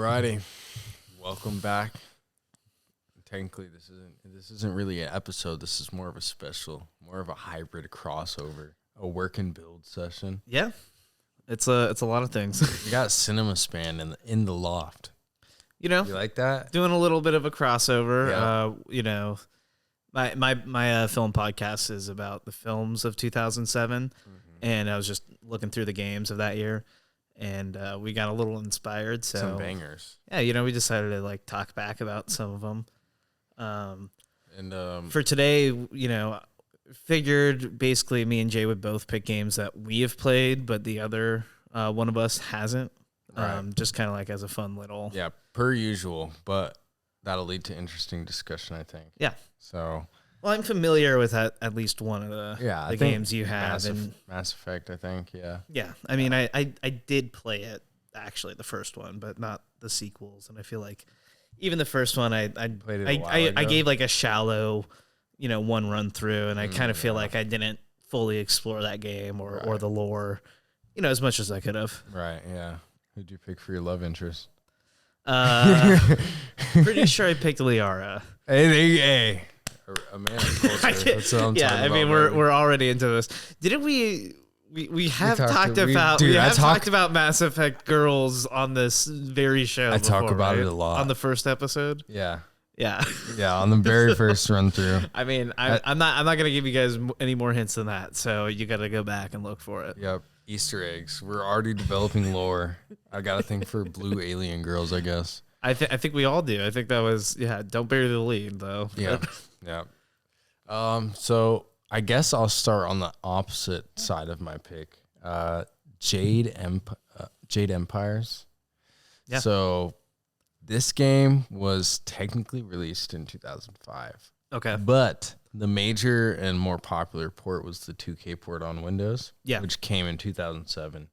Alrighty, welcome back. Technically, this isn't really an episode. This is more of a special, more of a hybrid crossover, a work and build session. Yeah, it's a lot of things. We got Cinema Span in the Loft. You know, You like that? doing a little bit of a crossover. Yeah. My film podcast is about the films of 2007, and I was just looking through the games of that year, and we got a little inspired. So Some bangers. Yeah, we decided to talk back about some of them. And For today, figured basically me and Jay would both pick games that we have played, but the other one of us hasn't. Right. Just kind of as a fun little. Yeah, per usual, but that'll lead to interesting discussion, I think. Yeah. So. Well, I'm familiar with at least one of the games you have. Mass Effect, I think, yeah. Yeah, I mean, I did play it, actually, the first one, but not the sequels. And I feel like even the first one, I played it a while ago. I gave a shallow, one run through, and I kind of feel like I didn't fully explore that game or the lore, as much as I could have. Right, yeah. Who'd you pick for your love interest? Pretty sure I picked Liara. Hey. A man of culture. That's what I'm talking I mean, about, we're already into this. Didn't we have talked about Mass Effect girls on this very show. I talk about it a lot on the first episode. Yeah, on the very first run through. I mean, I'm not gonna give you guys any more hints than that. So you got to go back and look for it. Yep, Easter eggs. We're already developing lore. I got a thing for blue alien girls, I guess. I think we all do. I think that was Don't bury the lead though. Yeah. So I guess I'll start on the opposite side of my pick. Jade Empires. Yeah. So this game was technically released in 2005. Okay. But the major and more popular port was the 2K port on Windows. Yeah. Which came in 2007.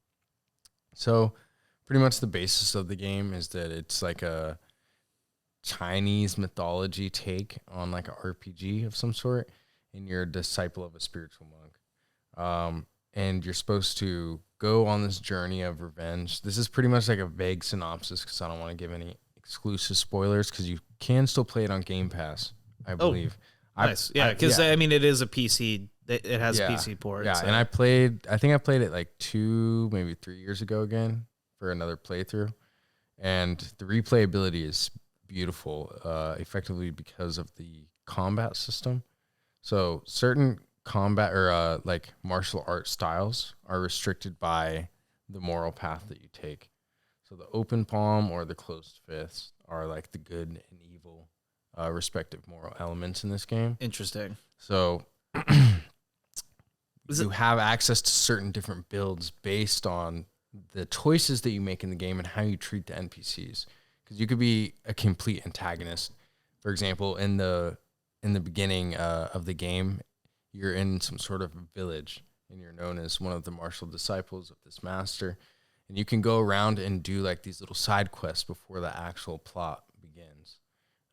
So pretty much the basis of the game is that it's like a Chinese mythology take on like an RPG of some sort, and you're a disciple of a spiritual monk. And you're supposed to go on this journey of revenge. This is pretty much like a vague synopsis because I don't want to give any exclusive spoilers because you can still play it on Game Pass, I believe. Nice. Because I mean, it is a PC. It has a PC port. Yeah, so. And I think I played it like 2, maybe 3 years ago again for another playthrough. And the replayability is beautiful, effectively because of the combat system. So certain combat or like martial art styles are restricted by the moral path that you take. So the open palm or the closed fist are like the good and evil respective moral elements in this game. Interesting. So you have access to certain different builds based on the choices that you make in the game and how you treat the NPCs. Because you could be a complete antagonist. For example, in the beginning of the game, you're in some sort of village, and you're known as one of the martial disciples of this master. And you can go around and do like these little side quests before the actual plot begins.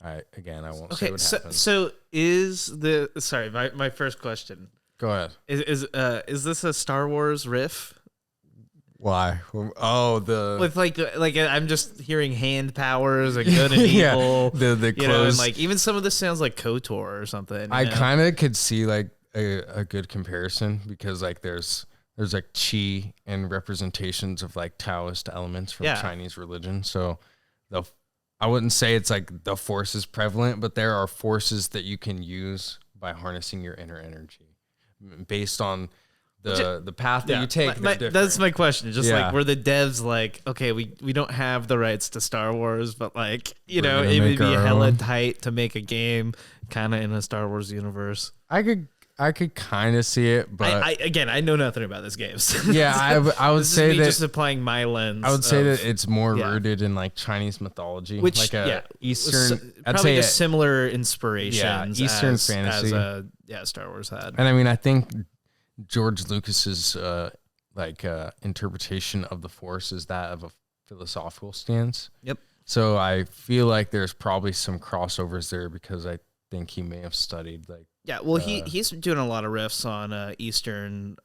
All right, again, I won't say what happens. So my first question. Go ahead. Is this a Star Wars riff? Why? Oh, with like I'm just hearing hand powers and good and evil. The clothes. And even some of this sounds like KOTOR or something. I kind of could see like a good comparison because like there's like chi and representations of like Taoist elements from Chinese religion. So I wouldn't say it's like the force is prevalent, but there are forces that you can use by harnessing your inner energy based on the path that you take. That's my question. Just were the devs like, okay, we don't have the rights to Star Wars, but like, it would be hella tight to make a game kind of in a Star Wars universe. I could kind of see it, but I know nothing about this game. So yeah, I would say that just applying my lens. I would say that it's more rooted in like Chinese mythology, which like Eastern. I'd say just similar inspirations. Yeah, Eastern fantasy. As Star Wars had. And I mean, I think George Lucas's interpretation of the Force is that of a philosophical stance. Yep. So I feel like there's probably some crossovers there because I think he may have studied like. Yeah, well, he's doing a lot of riffs on Eastern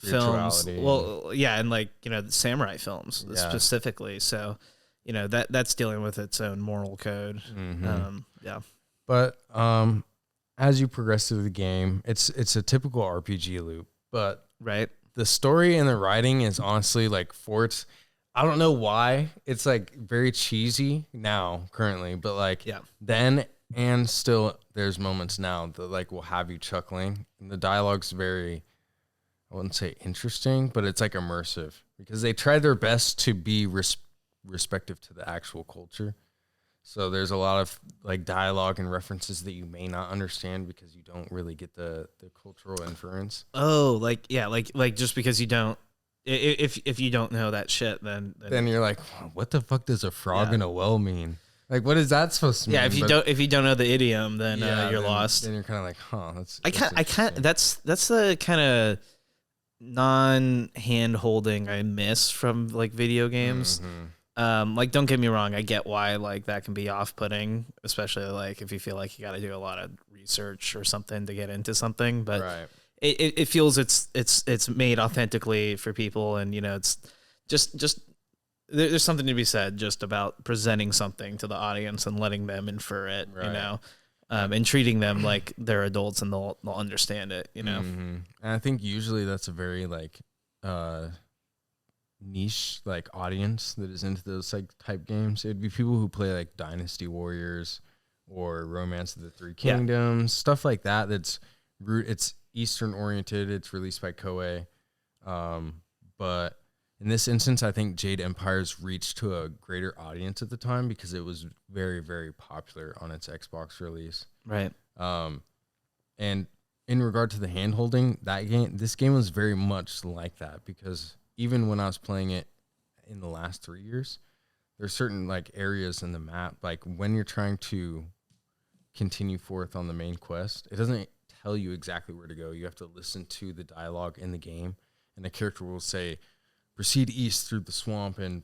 films. Well, yeah, and like the samurai films specifically. So that's dealing with its own moral code. Yeah. But as you progress through the game, it's a typical RPG loop, but right. The story and the writing is honestly like I don't know why it's like very cheesy now currently, but like then and still there's moments now that like will have you chuckling, and the dialogue's very, I wouldn't say interesting, but it's like immersive because they try their best to be respective to the actual culture. So there's a lot of like dialogue and references that you may not understand because you don't really get the cultural inference. Oh, like just because you don't, if you don't know that shit, then you're like, what the fuck does a frog in a well mean? Like, what is that supposed to mean? Yeah, if you don't know the idiom, then you're lost. Then you're kind of like, huh? That's the kind of non-hand holding I miss from like video games. Mm-hmm. Like, don't get me wrong, I get why like that can be off-putting, especially like if you feel like you got to do a lot of research or something to get into something. But it feels it's made authentically for people, and it's just there's something to be said just about presenting something to the audience and letting them infer it, and treating them like they're adults and they'll understand it, Mm-hmm. And I think usually that's a very like niche like audience that is into those like type games. It'd be people who play like Dynasty Warriors or Romance of the Three Kingdoms, stuff like that. It's Eastern oriented. It's released by Koei, but in this instance, I think Jade Empire's reached to a greater audience at the time because it was very, very popular on its Xbox release. Right. And in regard to the hand holding, this game was very much like that because even when I was playing it in the last 3 years, there's certain like areas in the map, like when you're trying to continue forth on the main quest, it doesn't tell you exactly where to go. You have to listen to the dialogue in the game, and the character will say, proceed east through the swamp, and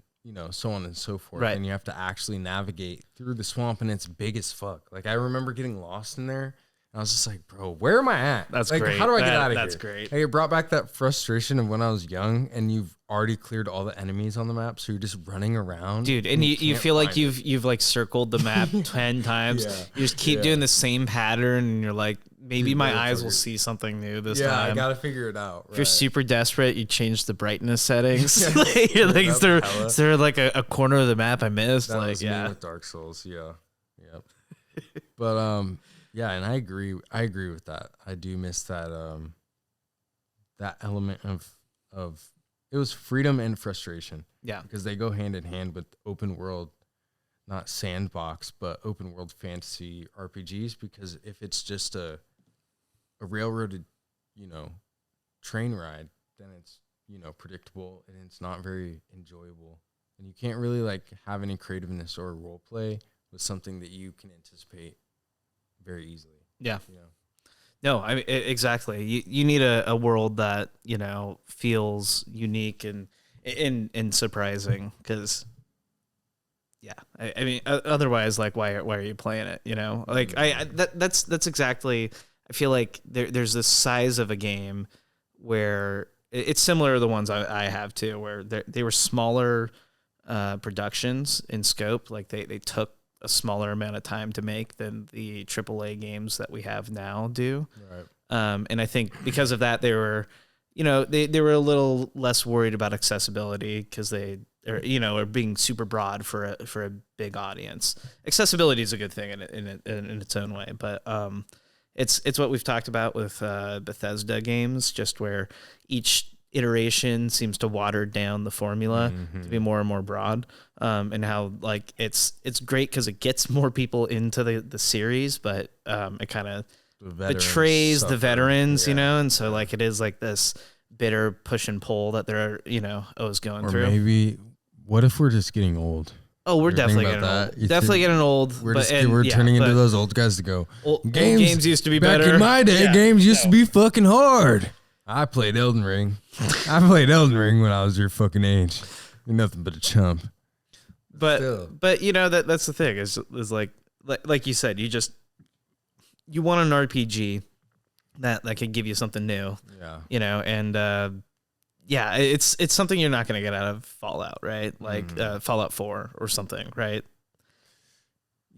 so on and so forth. Right. And you have to actually navigate through the swamp, and it's big as fuck. Like I remember getting lost in there. I was just like, bro, where am I at? That's like, great. How do I get out of here? That's great. Hey, it brought back that frustration of when I was young and you've already cleared all the enemies on the map, so you're just running around. Dude, and you feel like you've like circled the map 10 times. Yeah. You just keep doing the same pattern, and you're like, maybe my eyes will see something new this time. Yeah, I gotta figure it out. If you're super desperate, you change the brightness settings. You're like, is there like a corner of the map I missed? That was me with Dark Souls. Yeah. But yeah, and I agree with that. I do miss that that element of it was freedom and frustration. Yeah. Because they go hand in hand with open world, not sandbox, but open world fantasy RPGs, because if it's just a railroaded, train ride, then it's, predictable and it's not very enjoyable. And you can't really like have any creativeness or role play with something that you can anticipate very easily. Yeah. No, I mean, exactly. You need a world that, feels unique and surprising, because I mean, otherwise, like, why are you playing it? Like that's exactly, I feel like there's this size of a game where it's similar to the ones I have too, where they were smaller productions in scope. Like they took a smaller amount of time to make than the AAA games that we have now do. Right. And I think because of that, they were, they were a little less worried about accessibility, because they are being super broad for a big audience. Accessibility is a good thing in its own way, but it's what we've talked about with Bethesda games, just where each iteration seems to water down the formula to be more and more broad, and how like it's great because it gets more people into the series, but it kind of betrays the veterans, and so like it is like this bitter push and pull that they're always going through. Or maybe what if we're just getting old? Oh, we're definitely getting old. Definitely getting old. We're turning into those old guys to go, games used to be better. Back in my day, games used to be fucking hard. I played Elden Ring. I played Elden Ring when I was your fucking age. You're nothing but a chump. But that's the thing is like you said, you want an RPG that can give you something new. Yeah. And yeah, it's something you're not going to get out of Fallout, right? Like Fallout 4 or something, right?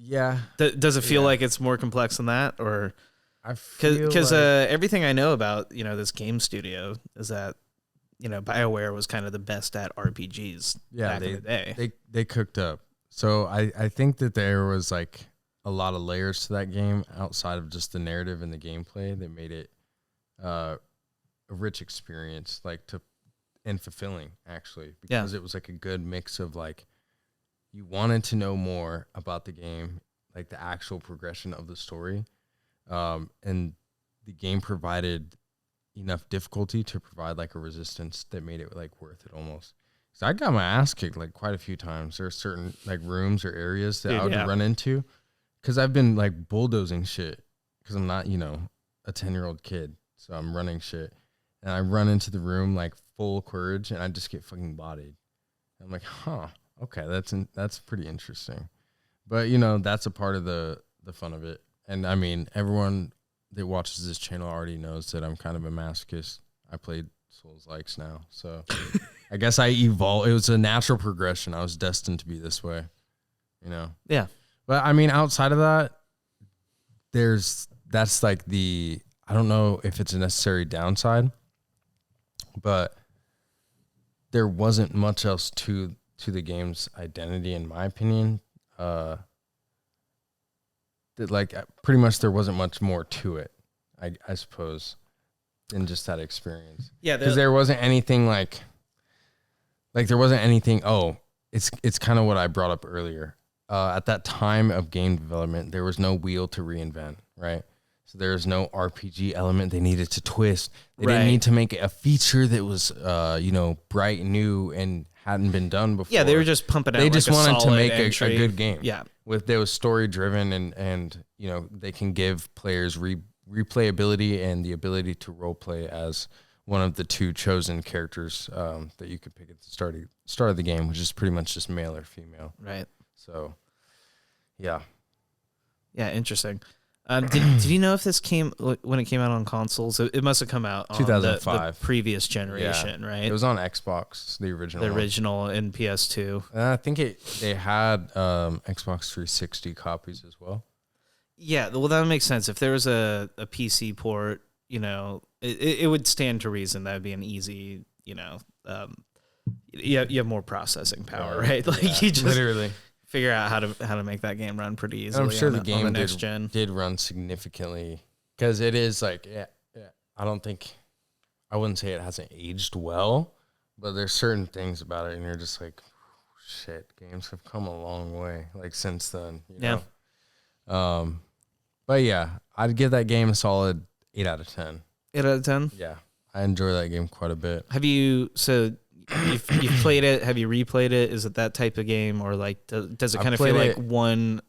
Yeah. Does it feel like it's more complex than that, or I feel because like, everything I know about this game studio is that BioWare was kind of the best at RPGs back in the day. They cooked up. So I think that there was like a lot of layers to that game outside of just the narrative and the gameplay that made it a rich experience, and fulfilling actually, because it was like a good mix of like, you wanted to know more about the game, like the actual progression of the story, and the game provided enough difficulty to provide like a resistance that made it like worth it almost. So I got my ass kicked like quite a few times. There are certain like rooms or areas that I would run into, because I've been like bulldozing shit, because I'm not a 10-year-old kid, so I'm running shit, and I run into the room like full courage, and I just get fucking bodied. I'm like, huh. Okay, that's pretty interesting, but that's a part of the fun of it. And I mean, everyone that watches this channel already knows that I'm kind of a masochist. I played Souls-likes now, so I guess I evolved. It was a natural progression. I was destined to be this way, Yeah, but I mean, outside of that, that's like I don't know if it's a necessary downside, but there wasn't much else to the game's identity, in my opinion. That like pretty much there wasn't much more to it, I suppose, than just that experience. Yeah, because there wasn't anything like there wasn't anything. Oh, it's kind of what I brought up earlier. At that time of game development, there was no wheel to reinvent, right? So there was no RPG element they needed to twist. They didn't need to make a feature that was bright, new, and hadn't been done before. Yeah, they were just pumping out. They just wanted to make a good game. Yeah, that was story driven, and they can give players replayability and the ability to role play as one of the two chosen characters that you could pick at the start of the game, which is pretty much just male or female. Right. So, yeah. Yeah, interesting. Did you know if this came when it came out on consoles? It must have come out on 2005, the previous generation, right? It was on Xbox, the original and PS2. And I think they had Xbox 360 copies as well. Yeah, well, that would make sense. If there was a PC port, it would stand to reason that would be an easy, you have more processing power, right? Like you just literally figure out how to make that game run pretty easily. I'm sure the game next gen did run significantly, because it is like, I wouldn't say it hasn't aged well, but there's certain things about it, and you're just like, shit, games have come a long way, like since then, know? But yeah, I'd give that game a solid 8 out of 10. 8 out of 10? Yeah, I enjoy that game quite a bit. Have you, you've played it? Have you replayed it? Is it that type of game, or like does it kind of feel like one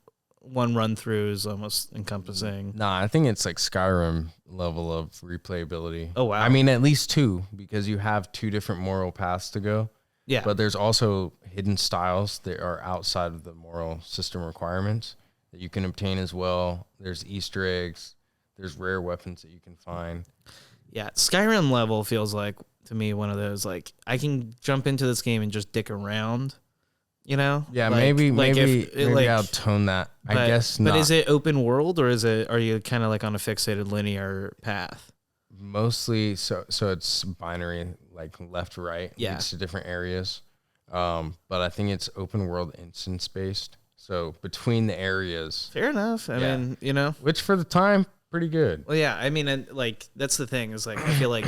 run through is almost encompassing? Nah, I think it's like Skyrim level of replayability. Oh wow! I mean, at least 2, because you have 2 different moral paths to go. Yeah, but there's also hidden styles that are outside of the moral system requirements that you can obtain as well. There's Easter eggs. There's rare weapons that you can find. Yeah, Skyrim level feels like, to me, one of those, like, I can jump into this game and just dick around, Yeah, like, maybe I'll tone that. I guess not. But is it open world, or are you kind of like on a fixated linear path? Mostly, so it's binary, like left, right, leads to different areas. But I think it's open world, instance based. So between the areas. Fair enough. I mean, which for the time, pretty good. Well, yeah, I mean, and like that's the thing is, like, I feel like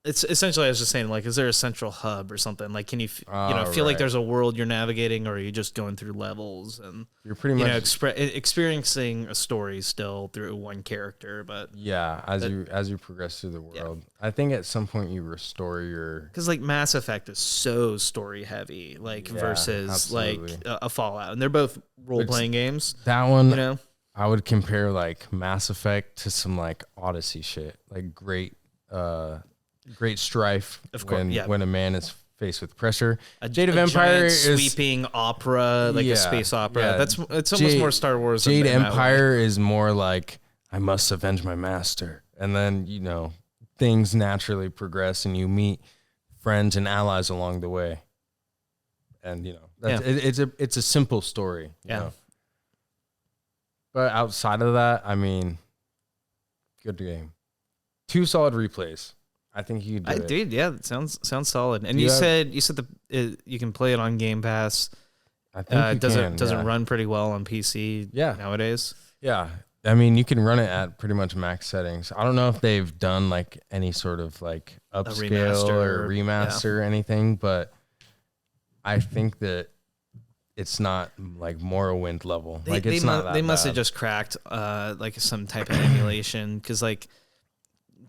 it's essentially, I was just saying, like, is there a central hub or something? Like, can you feel like there's a world you're navigating, or are you just going through levels and you're pretty much experiencing a story still through one character? But as you progress through the world, I think at some point you restore your, because like Mass Effect is so story heavy, like versus absolutely. Like a Fallout, and they're both role playing games. That one, I would compare like Mass Effect to some like Odyssey shit, like great strife, of course, when a man is faced with pressure. Jade Empire is sweeping opera, like a space opera. Yeah. It's almost more Star Wars. Jade Empire is more like, I must avenge my master, and then things naturally progress and you meet friends and allies along the way. And, you know, it's a simple story. You know? But outside of that, I mean, good game. 2 solid replays. I think you could do it. Dude, yeah, that sounds solid. And you said you can play it on Game Pass. I think does it run pretty well on PC nowadays? Yeah. I mean, you can run it at pretty much max settings. I don't know if they've done like any sort of like upscale or remaster or anything, but I think that it's not like Morrowind level. They must have just cracked like some type of emulation, because like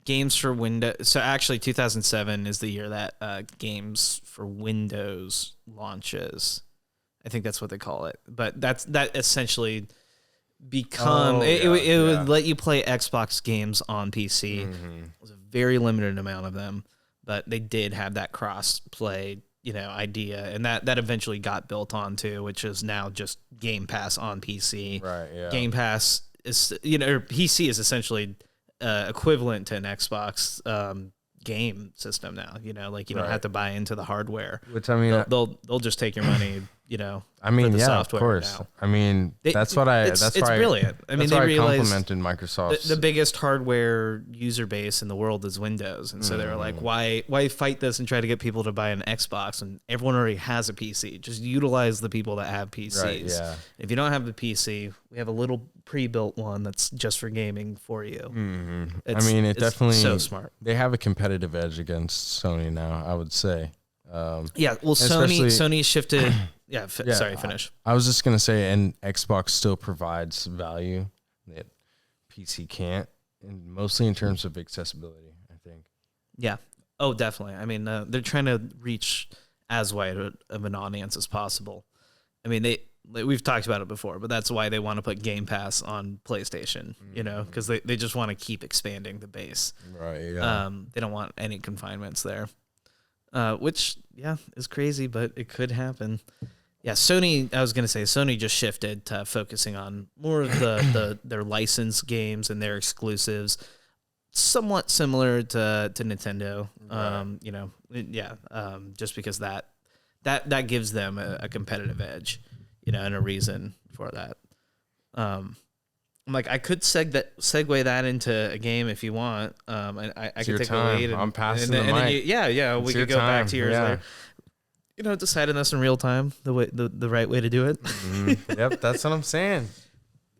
games for Windows. So actually, 2007 is the year that games for Windows launches. I think that's what they call it. But that essentially it would let you play Xbox games on PC. Mm-hmm. It was a very limited amount of them, but they did have that cross play, you know, idea, and that eventually got built onto, which is now just Game Pass on PC. Right. Yeah. Game Pass is, you know, PC is essentially equivalent to an Xbox game system now. You know, like you don't have to buy into the hardware. Which I mean, they'll just take your money. You know, I mean, for the yeah, software of course. Now. I mean, it's brilliant. I mean, they realized complimented Microsoft. The biggest hardware user base in the world is Windows, and so they were like, why fight this and try to get people to buy an Xbox? And everyone already has a PC. Just utilize the people that have PCs. Right, yeah. If you don't have the PC, we have a little pre-built one that's just for gaming for you. Mm-hmm. I mean, it's definitely so smart. They have a competitive edge against Sony now, I would say. Well, Sony shifted. Sorry, finish. I was just gonna say, and Xbox still provides value that PC can't, and mostly in terms of accessibility, I think. Yeah. Oh, definitely. I mean, they're trying to reach as wide of an audience as possible. I mean, we've talked about it before, but that's why they want to put Game Pass on PlayStation. You know, because they just want to keep expanding the base. Right. Yeah. They don't want any confinements there. Which is crazy, but it could happen. Yeah, Sony just shifted to focusing on more of their licensed games and their exclusives, somewhat similar to Nintendo. Right. Just because that gives them a competitive edge, you know, and a reason for that. I'm like, I could segue that into a game if you want. And I could take a lead. I'm passing the mic. We could go back to yours later. You know, deciding this in real time, the right way to do it. Mm-hmm. Yep, that's what I'm saying.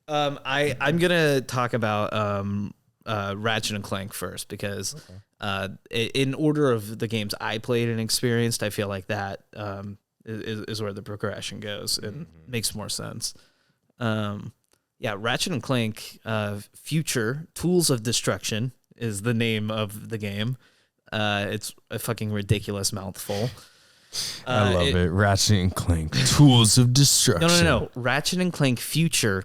I'm gonna talk about Ratchet and Clank first, because in order of the games I played and experienced, I feel like that is where the progression goes and makes more sense. Ratchet and Clank Future Tools of Destruction is the name of the game. It's a fucking ridiculous mouthful. I love it. Ratchet and Clank Tools of Destruction. No. Ratchet and Clank Future :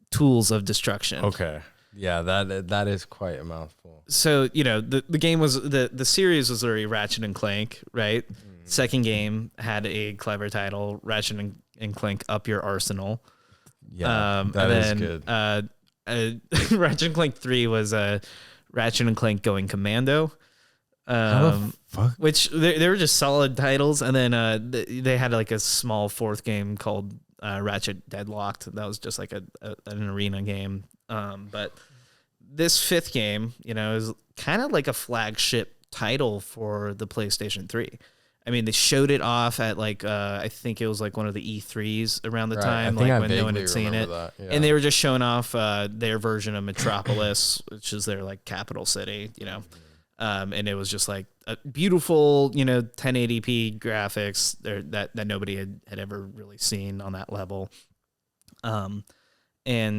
Tools of Destruction. Okay. Yeah, that is quite a mouthful. So, you know, the game was the series was already Ratchet and Clank, right? Second game had a clever title, Ratchet and Clank Up Your Arsenal. Yeah, that is good. Ratchet and Clank 3 was Ratchet and Clank Going Commando. How the fuck? Which they were just solid titles, and then they had like a small fourth game called Ratchet Deadlocked. That was just like an arena game. But this fifth game, you know, is kind of like a flagship title for the PlayStation 3. I mean, they showed it off at like I think it was like one of the E3s around the time, like when no one had seen it, and they were just showing off their version of Metropolis, which is their like capital city, you know. And it was just like a beautiful, you know, 1080p graphics that nobody had ever really seen on that level. And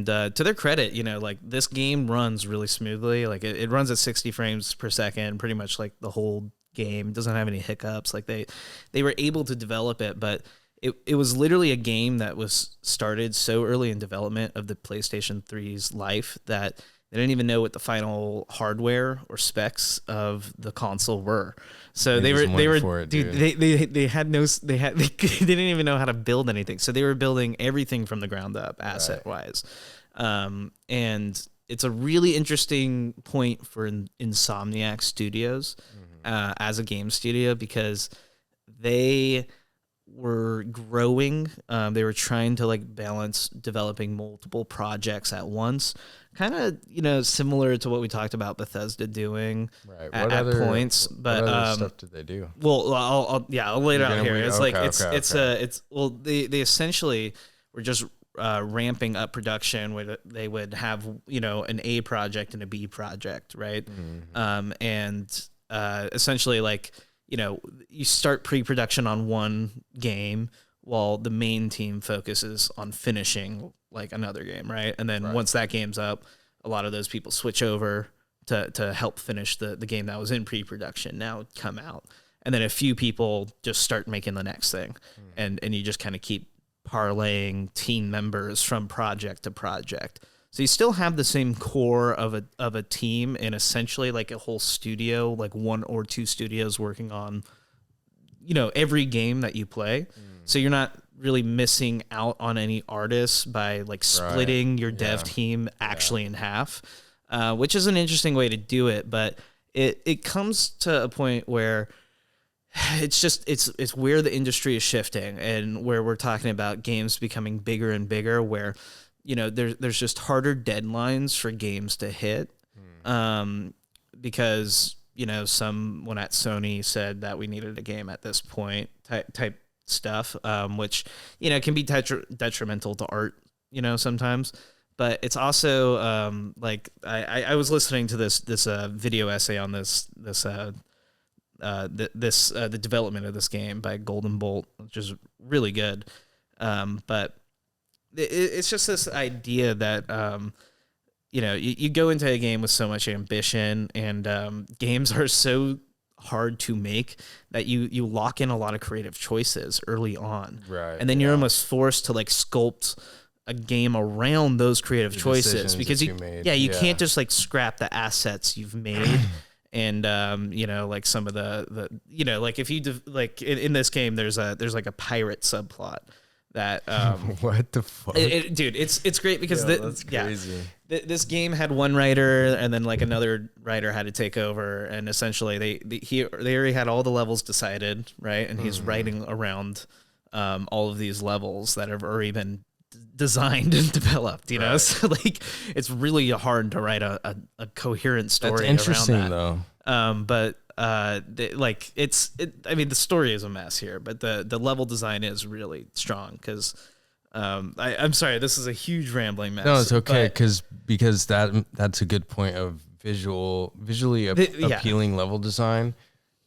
to their credit, you know, like this game runs really smoothly. Like it runs at 60 frames per second, pretty much like the whole game. It doesn't have any hiccups. Like they were able to develop it, but it was literally a game that was started so early in development of the PlayStation 3's life that they didn't even know what the final hardware or specs of the console were. So they didn't even know how to build anything. So they were building everything from the ground up, asset wise. And it's a really interesting point for Insomniac Studios as a game studio, because they were growing. They were trying to like balance developing multiple projects at once, kind of similar to what we talked about Bethesda doing at points. But what other stuff did they do? Well, I'll lay it out here. It's they essentially were just ramping up production where they would have an A project and a B project, right? And essentially like you start pre-production on one game while the main team focuses on finishing like another game, right? And then once that game's up, a lot of those people switch over to help finish the game that was in pre-production now come out. And then a few people just start making the next thing. And you just kind of keep parlaying team members from project to project. So you still have the same core of a team and essentially like a whole studio, like one or two studios working on, every game that you play. So you're not really missing out on any artists by like splitting your dev team actually in half, which is an interesting way to do it. But it comes to a point where it's where the industry is shifting and where we're talking about games becoming bigger and bigger, where there's just harder deadlines for games to hit, because someone at Sony said that we needed a game at this point type stuff, which can be detrimental to art sometimes. But it's also like I was listening to this video essay on the development of this game by Golden Bolt, which is really good, but it's just this idea that you go into a game with so much ambition, and games are so hard to make that you lock in a lot of creative choices early on, right? And then you're almost forced to like sculpt a game around those creative choices, because you can't just like scrap the assets you've made. And like some of the like if you like in this game there's like a pirate subplot that what the fuck, dude, it's great because that's crazy. This game had one writer, and then like another writer had to take over, and essentially they already had all the levels decided, right? And he's writing around all of these levels that have already been designed and developed, so like it's really hard to write a coherent story. That's interesting around that. But I mean the story is a mess here, but the level design is really strong, because I'm sorry, this is a huge rambling mess. No, it's okay, because that's a good point of visually appealing level design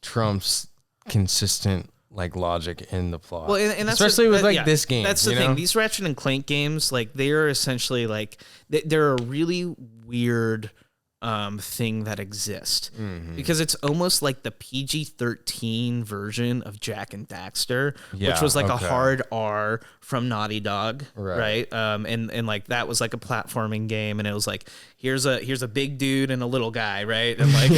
trumps consistent like logic in the plot. Well, and that's especially with this game. That's the thing. These Ratchet and Clank games, like they are essentially like they're a really weird thing that exists, because it's almost like the PG-13 version of Jak and Daxter, which was like a hard R from Naughty Dog, right? And like that was like a platforming game, and it was like here's a big dude and a little guy, right? And like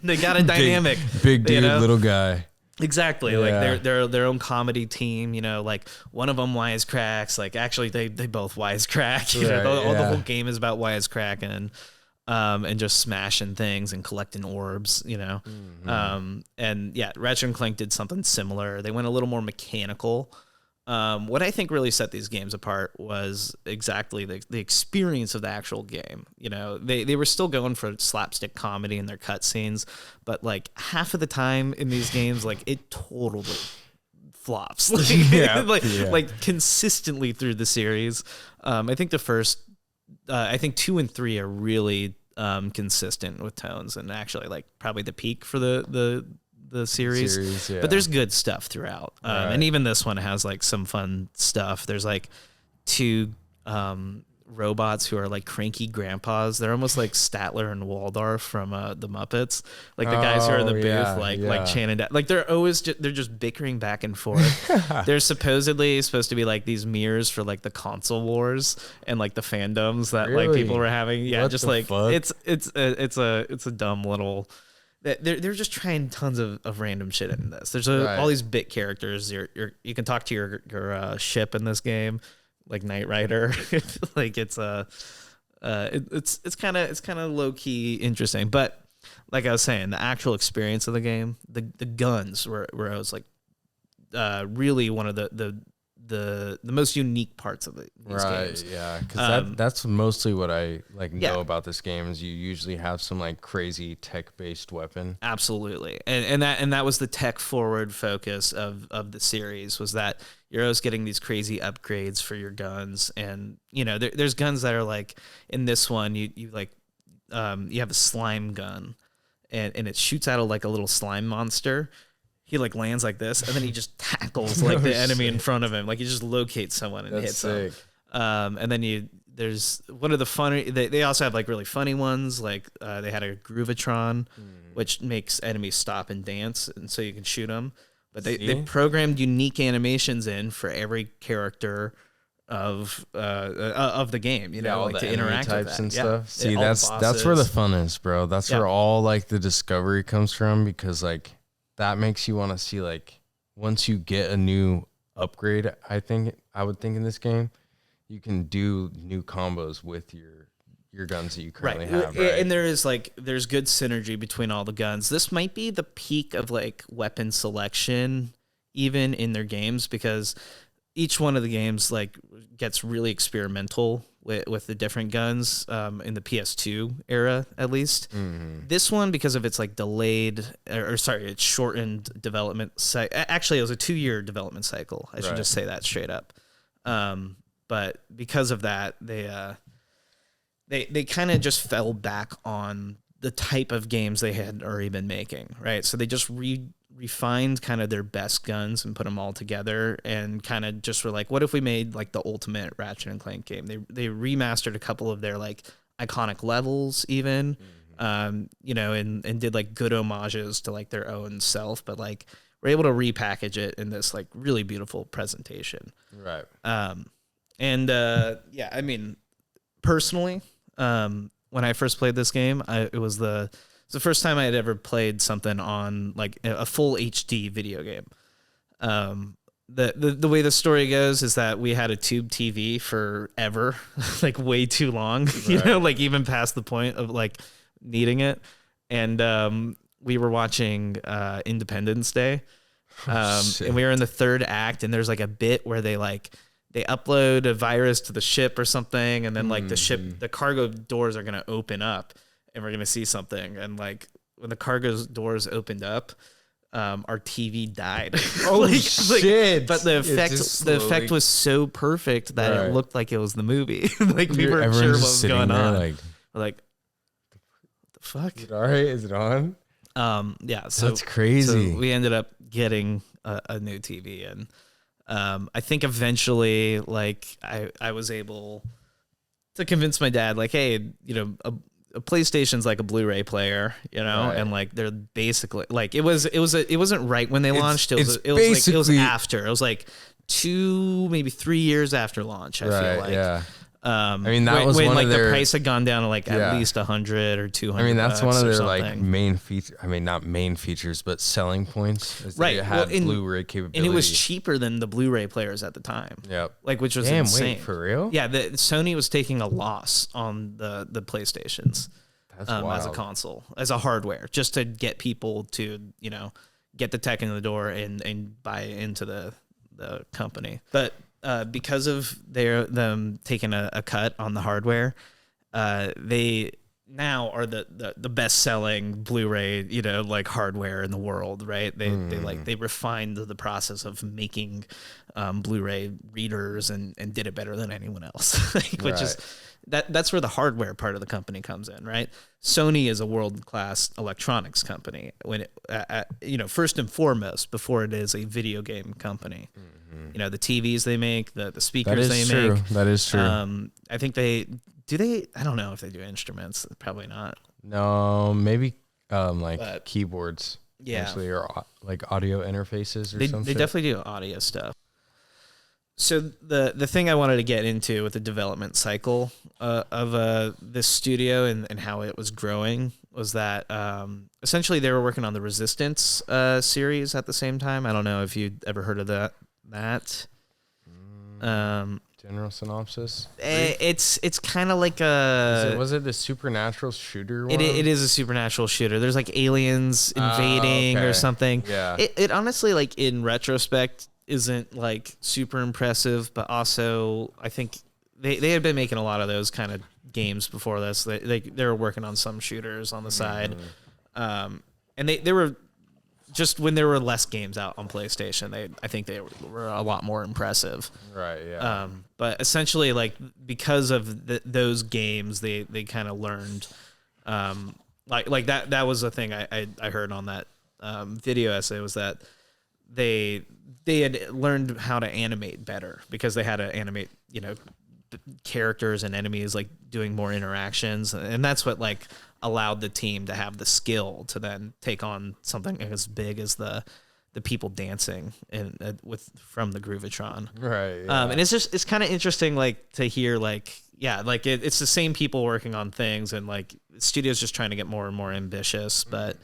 they got a dynamic, big dude, little guy. Exactly. Like they're their own comedy team, like one of them wisecracks, like actually they both wisecrack, the whole game is about wisecracking and just smashing things and collecting orbs, and Ratchet and Clank did something similar. They went a little more mechanical. What I think really set these games apart was exactly the experience of the actual game. They were still going for slapstick comedy in their cutscenes, but like half of the time in these games, like it totally flops, like consistently through the series. I think the first, I think 2 and 3 are really consistent with tones, and actually like probably the peak for the series, but there's good stuff throughout, and even this one has like some fun stuff. There's like 2 robots who are like cranky grandpas. They're almost like Statler and Waldorf from the Muppets, like the guys who are in the booth, like chanting, like they're always they're just bickering back and forth. They're supposedly supposed to be like these mirrors for like the console wars and like the fandoms that like people were having. Yeah, what just like fuck? It's a dumb little. They're just trying tons of random shit in this. There's all these bit characters. You can talk to your ship in this game, like Knight Rider. Like it's It's kind of low key interesting, but like I was saying, the actual experience of the game, the guns where I was like, really one of the most unique parts of these games. Yeah, because that's mostly what I know about this game is you usually have some like crazy tech based weapon. Absolutely, and that was the tech forward focus of the series, was that you're always getting these crazy upgrades for your guns, and there's guns that are like in this one you have a slime gun, and it shoots out of like a little slime monster. He like lands like this, and then he just tackles like the enemy in front of him. Like he just locates someone and hits them. And then there's one of the funny. They also have like really funny ones. Like they had a Groovatron, which makes enemies stop and dance, and so you can shoot them. But they programmed unique animations in for every character of the game. All like the to interact types with that. and stuff. See, all that's where the fun is, bro. That's where all like the discovery comes from, because like. That makes you want to see, like, once you get a new upgrade, I would think in this game, you can do new combos with your guns that you currently have. Right? And there's good synergy between all the guns. This might be the peak of like weapon selection even in their games, because each one of the games like gets really experimental with the different guns in the PS2 era, at least. Mm-hmm. This one, because of its like its shortened development cycle. Actually, it was a 2-year development cycle. I should just say that straight up. But because of that, they kind of just fell back on the type of games they had already been making, right? So they just refined kind of their best guns and put them all together, and kind of just were like, what if we made like the ultimate Ratchet and Clank game? They remastered a couple of their like iconic levels even, and did like good homages to like their own self, but like we're able to repackage it in this like really beautiful presentation. Right. I mean, personally, when I first played this game, it was the first time I had ever played something on like a full HD video game. The way the story goes is that we had a tube TV forever, like way too long, like even past the point of like needing it. And we were watching Independence Day, and we were in the third act, and there's like a bit where they upload a virus to the ship or something, and then like the cargo doors are going to open up, and we're going to see something. And like when the cargo doors opened up, our TV died. Oh shit. But the effect was so perfect that it looked like it was the movie. Like we weren't sure what was going on. Like, what the fuck? Is it all right? Is it on? Yeah. So that's crazy. So we ended up getting a new TV, and I think eventually like I was able to convince my dad, like, hey, a PlayStation's like a Blu-ray player, and like they're basically like it wasn't right when they launched. It was after. It was like 2, maybe 3 years after launch. I feel like. Yeah. I mean, that was when one like of their, the price had gone down to like at least 100 or 200. I mean, that's one of their something. like main feature. I mean, not main features, but selling points. Right. It had Blu-ray capability, and it was cheaper than the Blu-ray players at the time. Yep. Like, which was insane. Wait, for real? Yeah. Sony was taking a loss on the PlayStations. That's wild. As a console, as a hardware, just to get people to get the tech in the door and buy into the company. But because of them taking a cut on the hardware, they now are the best selling Blu-ray like hardware in the world, right? They refined the process of making Blu-ray readers and did it better than anyone else, which is that's where the hardware part of the company comes in, right? Sony is a world-class electronics company when it, first and foremost, before it is a video game company. Mm-hmm. The TVs they make, the speakers they make. That is true. I think I don't know if they do instruments. Probably not. No, maybe keyboards. Yeah. Or like audio interfaces or something. They definitely do audio stuff. So the thing I wanted to get into with the development cycle of this studio and how it was growing was that essentially they were working on the Resistance series at the same time. I don't know if you'd ever heard of that. General synopsis. It's kind of like a. Was it the supernatural shooter one? It is a supernatural shooter. There's like aliens invading or something. Yeah. It honestly, like in retrospect, isn't like super impressive, but also I think they had been making a lot of those kind of games before this. They were working on some shooters on the side, and they were. Just when there were less games out on PlayStation, I think they were a lot more impressive. Right. Yeah. But essentially, like because of those games, they kind of learned, like that was the thing I heard on that video essay was that they had learned how to animate better because they had to animate characters and enemies like doing more interactions, and that's what like allowed the team to have the skill to then take on something as big as the people dancing from the Groovitron. Right. Yeah. And it's kind of interesting like to hear like it's the same people working on things and like the studio's just trying to get more and more ambitious, but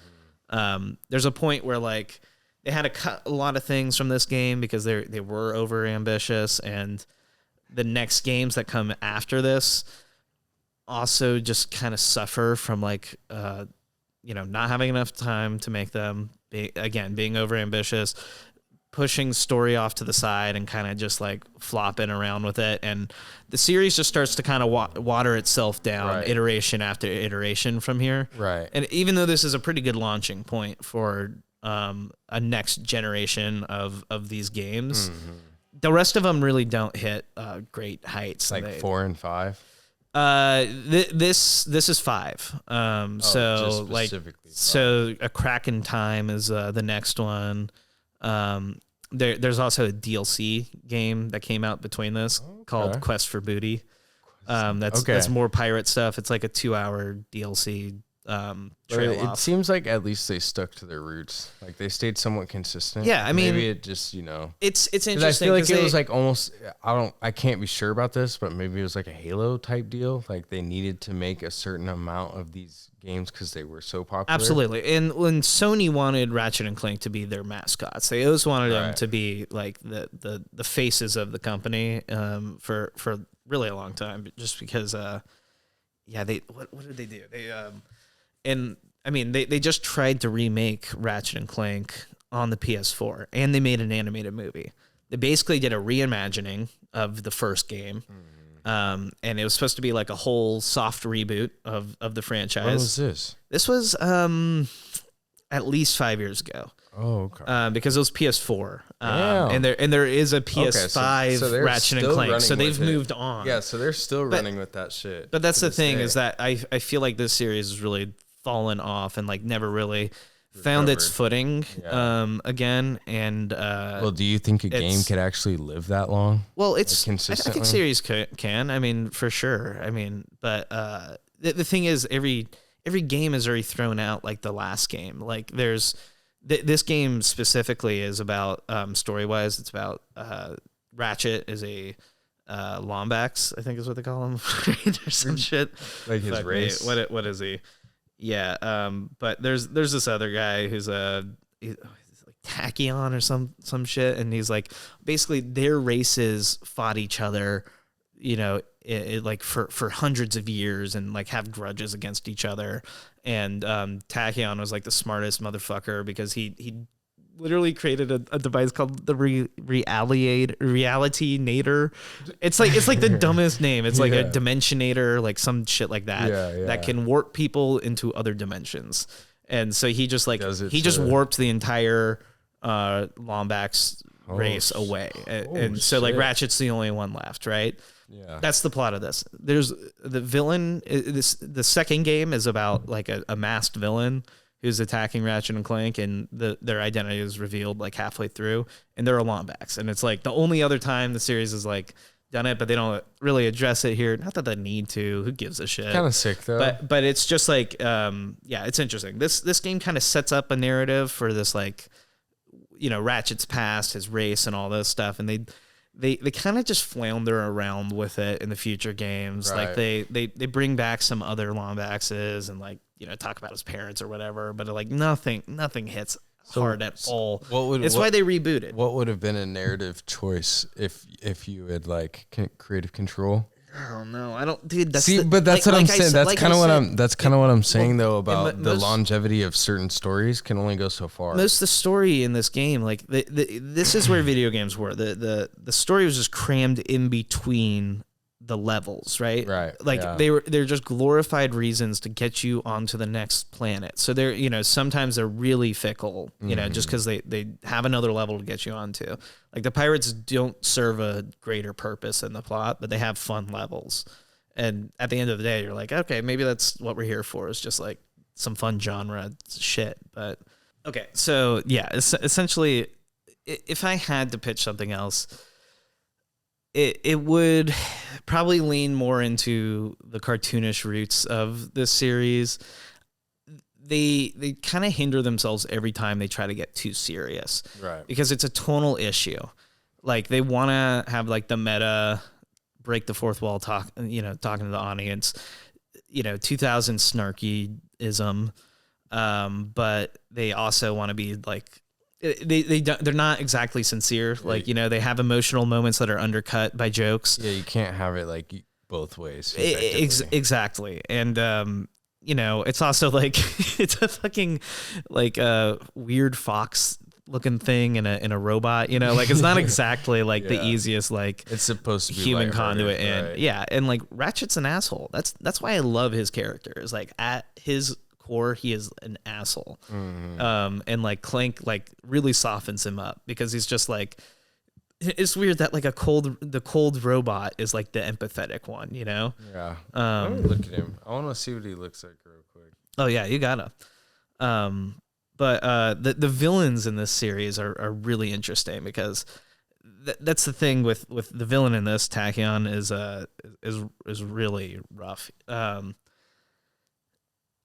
there's a point where like they had to cut a lot of things from this game because they were over ambitious, and the next games that come after this also just kind of suffer from like not having enough time to make them, being over ambitious, pushing story off to the side and kind of just like flopping around with it, and the series just starts to kind of water itself down iteration after iteration from here. Right. And even though this is a pretty good launching point for a next generation of these games, the rest of them really don't hit great heights. Like 4 and 5. This is 5. So A Crack in Time is the next one. There's also a DLC game that came out between this called Quest for Booty. That's more pirate stuff. It's like a 2-hour DLC. It seems like at least they stuck to their roots. Like they stayed somewhat consistent. Yeah, I mean, maybe it just it's interesting. I feel like it was like almost I can't be sure about this, but maybe it was like a Halo type deal. Like they needed to make a certain amount of these games because they were so popular. Absolutely. And when Sony wanted Ratchet and Clank to be their mascots, they always wanted them to be like the faces of the company for really a long time. Just because what did they do? And I mean, they just tried to remake Ratchet and Clank on the PS4, and they made an animated movie. They basically did a reimagining of the first game, and it was supposed to be like a whole soft reboot of the franchise. When was this? This was at least 5 years ago. Oh, okay. Because it was PS4, and there is a PS5 so Ratchet and Clank, so they've moved on. Yeah, so they're still running with that shit. But that's the thing is that I feel like this series has really fallen off and like never really found its footing again. And do you think a game could actually live that long? Well, it's consistently. I think series can. I mean, for sure. I mean, but the thing is, every game is already thrown out like the last game. Like there's this game specifically is about story wise. It's about Ratchet is a Lombax, I think is what they call him. There's some shit like his race. What is he? Yeah, but there's this other guy who's he's like Tachyon or some shit, and he's like basically their races fought each other, like for hundreds of years and like have grudges against each other. And Tachyon was like the smartest motherfucker because he literally created a device called the Reality Nator. It's like the dumbest name. It's like a Dimensionator, like some shit like that that can warp people into other dimensions. And so he just warped the entire Lombax race away. And so like Ratchet's the only one left, right? Yeah. That's the plot of this. There's the villain. The second game is about like a masked villain who's attacking Ratchet and Clank, and their identity is revealed like halfway through, and they're a Lombax. And it's like the only other time the series is like done it, but they don't really address it here. Not that they need to. Who gives a shit? Kind of sick though. But it's just like it's interesting. This game kind of sets up a narrative for this like Ratchet's past, his race, and all this stuff, and they kind of just flounder around with it in the future games. Right. Like they bring back some other Lombaxes and like talk about his parents or whatever, but like nothing hits hard at all. It's why they rebooted. What would have been a narrative choice if you had like creative control? Oh no, I don't, dude. That's but that's what I'm saying. That's kind of what I'm saying though about the longevity of certain stories can only go so far. Most of the story in this game, like this is where video games were. The story was just crammed in between the levels, right? Right. Like they're just glorified reasons to get you onto the next planet. So they're, you know, sometimes they're really fickle, you know, just because they have another level to get you onto. Like the pirates don't serve a greater purpose in the plot, but they have fun levels. And at the end of the day, you're like, okay, maybe that's what we're here for, is just like some fun genre shit. But okay, so yeah, essentially, if I had to pitch something else, it would probably lean more into the cartoonish roots of this series. They kind of hinder themselves every time they try to get too serious, right? Because it's a tonal issue. Like they want to have like the meta, break the fourth wall, talking to the audience, 2000 snarkyism, but they also want to be like, they're not exactly sincere. Like, they have emotional moments that are undercut by jokes. Yeah, you can't have it like both ways. Exactly. And it's also like it's a fucking like weird fox looking thing in a robot, like it's not exactly like the easiest, like it's supposed to be human conduit. And right. Yeah. And like Ratchet's an asshole. That's why I love his character. Is like at his core, he is an asshole. And like Clank like really softens him up, because he's just like, it's weird that like the cold robot is like the empathetic one, Yeah. Let me look at him. I want to see what he looks like real quick. Oh yeah, you gotta. But the villains in this series are really interesting, because that's the thing with the villain in this, Tachyon, is really rough.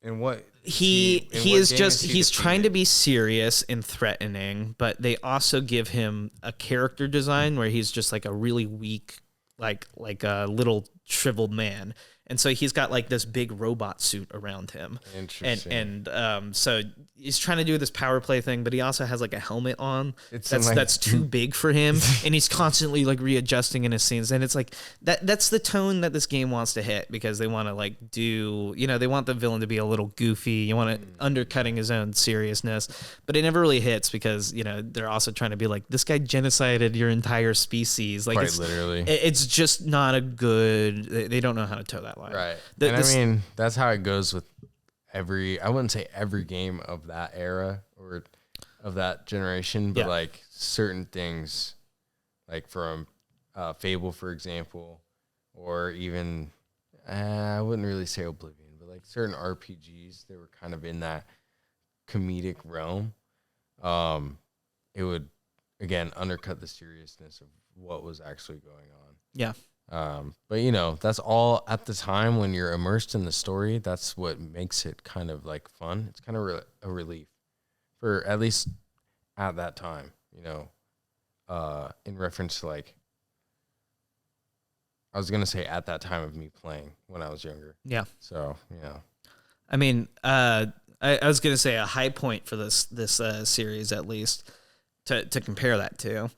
And what he's trying to be serious and threatening, but they also give him a character design where he's just like a really weak, like a little shriveled man. And so he's got like this big robot suit around him. Interesting. And so he's trying to do this power play thing, but he also has like a helmet on that's too big for him, and he's constantly like readjusting in his scenes. And it's like that's the tone that this game wants to hit, because they want to like do, they want the villain to be a little goofy. You want it undercutting his own seriousness, but it never really hits, because they're also trying to be like, this guy genocided your entire species. Like, quite literally, it's just not a good. They don't know how to toe that line. Right. I mean, that's how it goes with I wouldn't say every game of that era or of that generation, but like certain things, like from Fable, for example, or even, I wouldn't really say Oblivion, but like certain RPGs, they were kind of in that comedic realm. It would, again, undercut the seriousness of what was actually going on. Yeah. But that's all at the time when you're immersed in the story. That's what makes it kind of like fun. It's kind of a relief, for at least at that time, in reference to like, I was going to say at that time of me playing when I was younger. Yeah. So, I mean, I was going to say a high point for this series, at least to compare that to,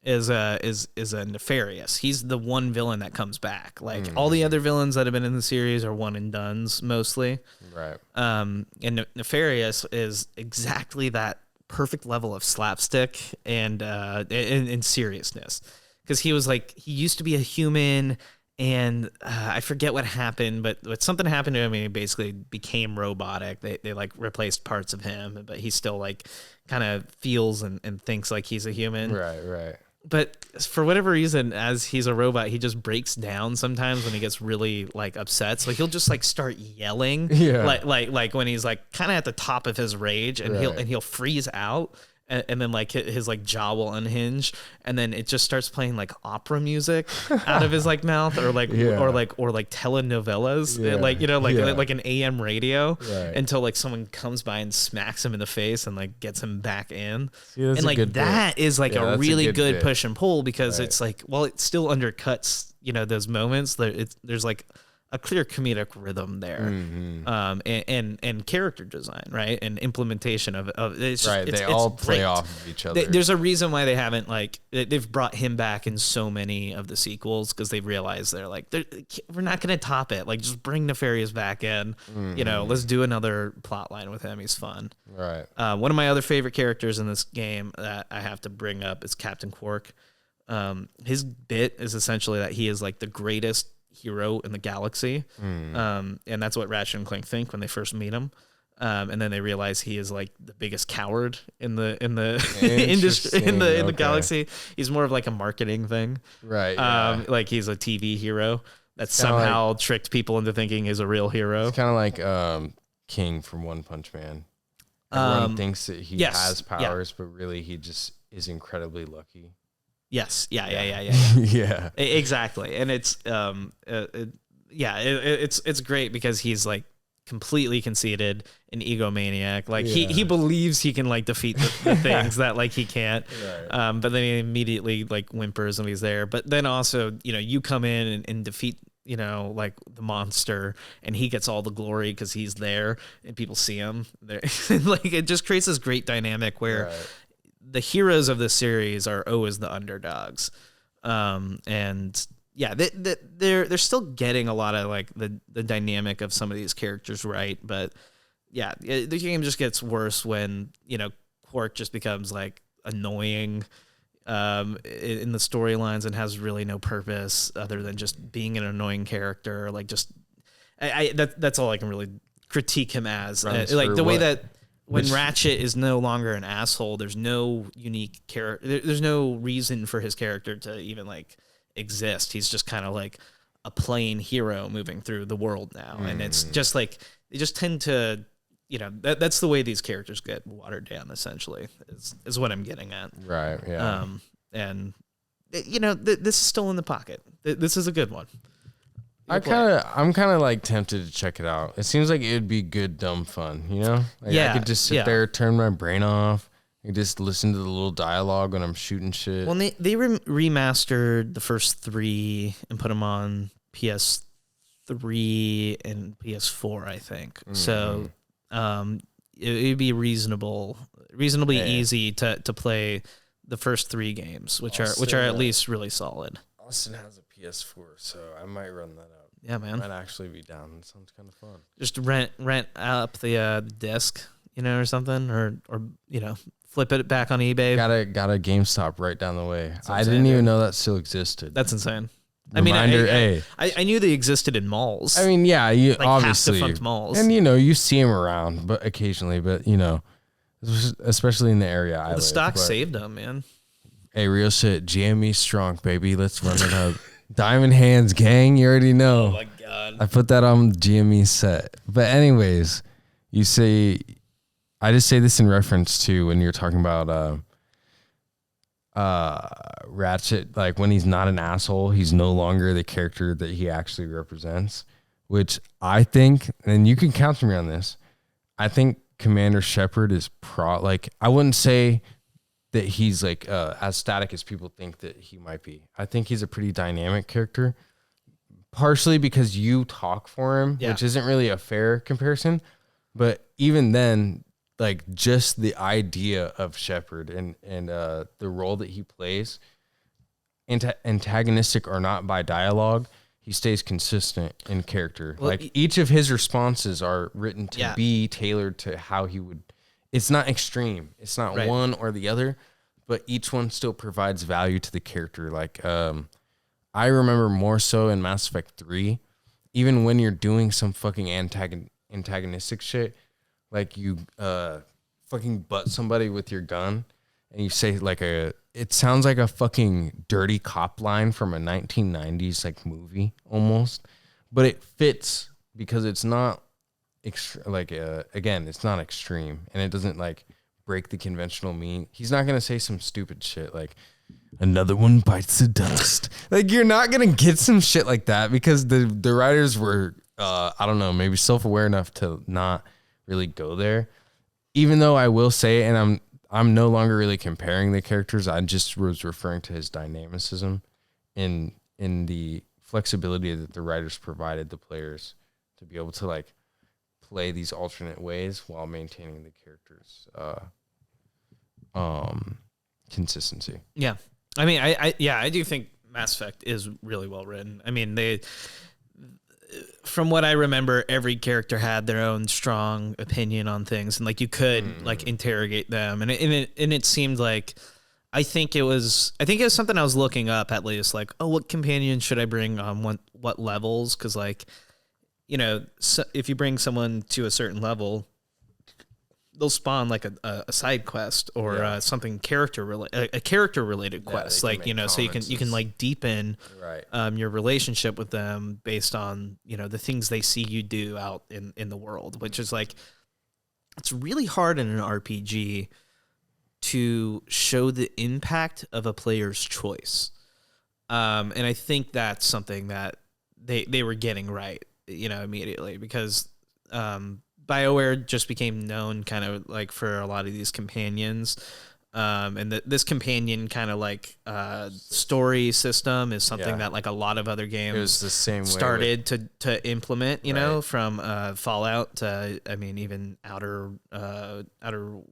is Nefarious. He's the one villain that comes back. Like all the other villains that have been in the series are one and dones mostly. Right. And Nefarious is exactly that perfect level of slapstick and seriousness, because he used to be a human, and I forget what happened, but something happened to him, and he basically became robotic. They like replaced parts of him, but he still like kind of feels and thinks like he's a human. Right. But for whatever reason, as he's a robot, he just breaks down sometimes when he gets really like upset. So he'll just like start yelling, like when he's like kind of at the top of his rage, and he'll freeze out, and then like his like jaw will unhinge, and then it just starts playing like opera music out of his like mouth, or like telenovelas, like an AM radio, until like someone comes by and smacks him in the face and like gets him back in. And like that is like a really good push and pull, because it's like, well, it still undercuts those moments. There's like a clear comedic rhythm there, and character design, right, and implementation of it's just, Right, it's, they it's all play great. off of each other. There's a reason why they haven't they've brought him back in so many of the sequels, because they realize they're like, we're not gonna top it. Like, just bring Nefarious back in. Let's do another plot line with him. He's fun. Right. One of my other favorite characters in this game that I have to bring up is Captain Quark. His bit is essentially that he is like the greatest hero in the galaxy, and that's what Ratchet and Clank think when they first meet him, and then they realize he is like the biggest coward in the industry in the galaxy. He's more of like a marketing thing, right? Yeah. Like he's a TV hero that somehow tricked people into thinking he's a real hero. It's kind of like King from One Punch Man. Everyone thinks that he has powers, but really he just is incredibly lucky. Yes. Yeah. Yeah. Exactly. And it's it's great because he's like completely conceited, an egomaniac. Like he believes he can like defeat the things that like he can't. Right. But then he immediately like whimpers when he's there. But then also, you come in and defeat, like the monster, and he gets all the glory because he's there and people see him there. Like, it just creates this great dynamic where the heroes of this series are always the underdogs. And yeah, they're still getting a lot of like the dynamic of some of these characters right, but yeah, the game just gets worse when Quark just becomes like annoying in the storylines and has really no purpose other than just being an annoying character. Like, just that's all I can really critique him as. Like the way that when Ratchet is no longer an asshole, there's no unique character. There's no reason for his character to even like exist. He's just kind of like a plain hero moving through the world now, and it's just like they just tend to, that's the way these characters get watered down. Essentially, is what I'm getting at. Right. Yeah. And this is still in the pocket. This is a good one. I'm kind of like tempted to check it out. It seems like it would be good, dumb fun, Like, I could just sit there, turn my brain off, and just listen to the little dialogue when I'm shooting shit. Well, they remastered the first 3 and put them on PS3 and PS4, I think. So, it'd be reasonably easy to play the first 3 games, which are at least really solid. Austin has a PS4, so I might run that out. Yeah, man. Might actually be down. It sounds kind of fun. Just rent up the disc, or something, or flip it back on eBay. Got a GameStop right down the way. I didn't even know that still existed. That's insane. Reminder, I knew they existed in malls. I mean, yeah, you like obviously half defunct malls, and you see them around, but occasionally, but especially in the area I live. The stock saved them, man. Hey, real shit, GME strong, baby. Let's run it up. Diamond Hands gang, you already know. Oh my god. I put that on GME set. But anyways, I just say this in reference to when you're talking about Ratchet, like when he's not an asshole, he's no longer the character that he actually represents, which I think, and you can counter me on this, I think Commander Shepard is I wouldn't say that he's like as static as people think that he might be. I think he's a pretty dynamic character, partially because you talk for him, which isn't really a fair comparison. But even then, like just the idea of Shepard and the role that he plays, antagonistic or not by dialogue, he stays consistent in character. Well, like each of his responses are written to be tailored to how he would. It's not extreme. It's not one or the other, but each one still provides value to the character. Like, I remember more so in Mass Effect 3, even when you're doing some fucking antagonistic shit, like you fucking butt somebody with your gun and you say like it sounds like a fucking dirty cop line from a 1990s like movie almost, but it fits because it's not again, it's not extreme and it doesn't like break the conventional mean. He's not gonna say some stupid shit like another one bites the dust. Like you're not gonna get some shit like that because the writers were I don't know, maybe self-aware enough to not really go there. Even though I will say, and I'm no longer really comparing the characters, I just was referring to his dynamicism in the flexibility that the writers provided the players to be able to like play these alternate ways while maintaining the characters consistency. Yeah. I mean, I do think Mass Effect is really well written. I mean, from what I remember, every character had their own strong opinion on things, and like you could like interrogate them, and it seemed like I think it was something I was looking up at least, like, oh, what companion should I bring on what levels? Because like, you know, so if you bring someone to a certain level, they'll spawn like a side quest or something character related quest, like, you know, so you can like deepen your relationship with them based on, you know, the things they see you do out in the world, which is like, it's really hard in an RPG to show the impact of a player's choice. And I think that's something that they were getting right, you know, immediately, because BioWare just became known kind of like for a lot of these companions. And this companion kind of like story system is something that like a lot of other games it was the same started to implement, you know, from Fallout to, I mean, even Outer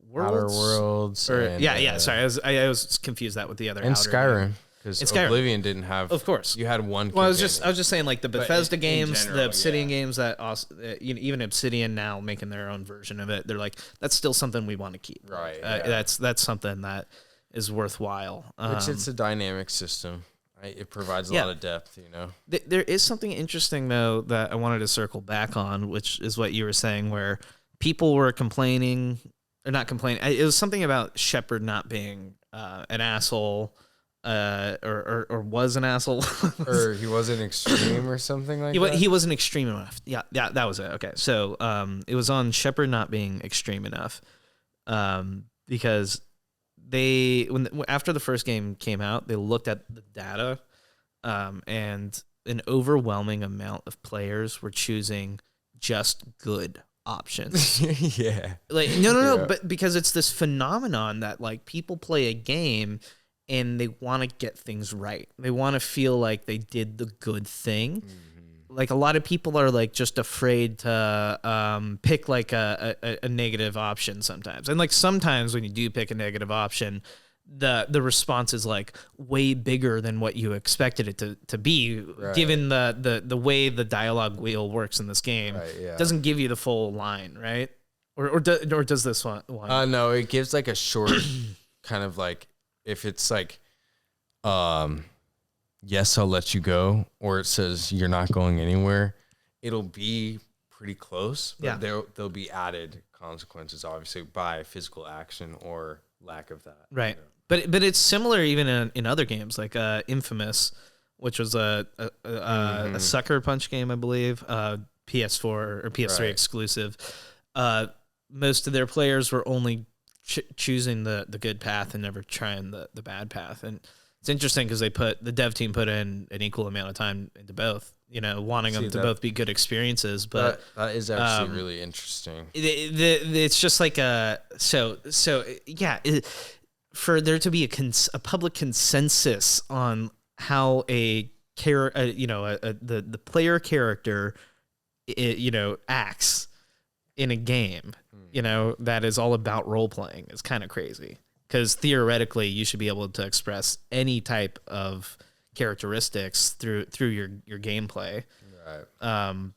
Worlds. Or, sorry, I was confused that with the other. And Outer Skyrim. game. Because Oblivion didn't have, of course, you had one. Well, I was just saying, like the Bethesda games, general, the Obsidian games, that also, you know, even Obsidian now making their own version of it, they're like, that's still something we want to keep. Right. That's something that is worthwhile. Which it's a dynamic system. It provides a lot of depth, you know. There is something interesting though that I wanted to circle back on, which is what you were saying, where people were complaining, or not complaining. It was something about Shepard not being an asshole. Or was an asshole, or he wasn't extreme or something like that. He wasn't extreme enough. Yeah, that was it. Okay, so it was on Shepard not being extreme enough, because after the first game came out, they looked at the data, and an overwhelming amount of players were choosing just good options. Yeah, like no, but because it's this phenomenon that like people play a game and they want to get things right. They want to feel like they did the good thing. Mm-hmm. Like a lot of people are like just afraid to pick like a negative option sometimes. And like sometimes when you do pick a negative option, the response is like way bigger than what you expected it to be, given the way the dialogue wheel works in this game. It doesn't give you the full line, right? Or does this one? No, it gives like a short kind of like, if it's like, yes, I'll let you go, or it says you're not going anywhere, it'll be pretty close. But there'll be added consequences, obviously, by physical action or lack of that. Right. You know? But it's similar even in other games, like Infamous, which was a sucker punch game, I believe, PS4 or PS3 exclusive. Most of their players were only choosing the good path and never trying the bad path. And it's interesting because the dev team put in an equal amount of time into both, you know, wanting them to both be good experiences. But that is actually really interesting. It's just like for there to be a public consensus on how the player character, acts in a game, you know, that is all about role playing, is kind of crazy, because theoretically you should be able to express any type of characteristics through your gameplay. Right.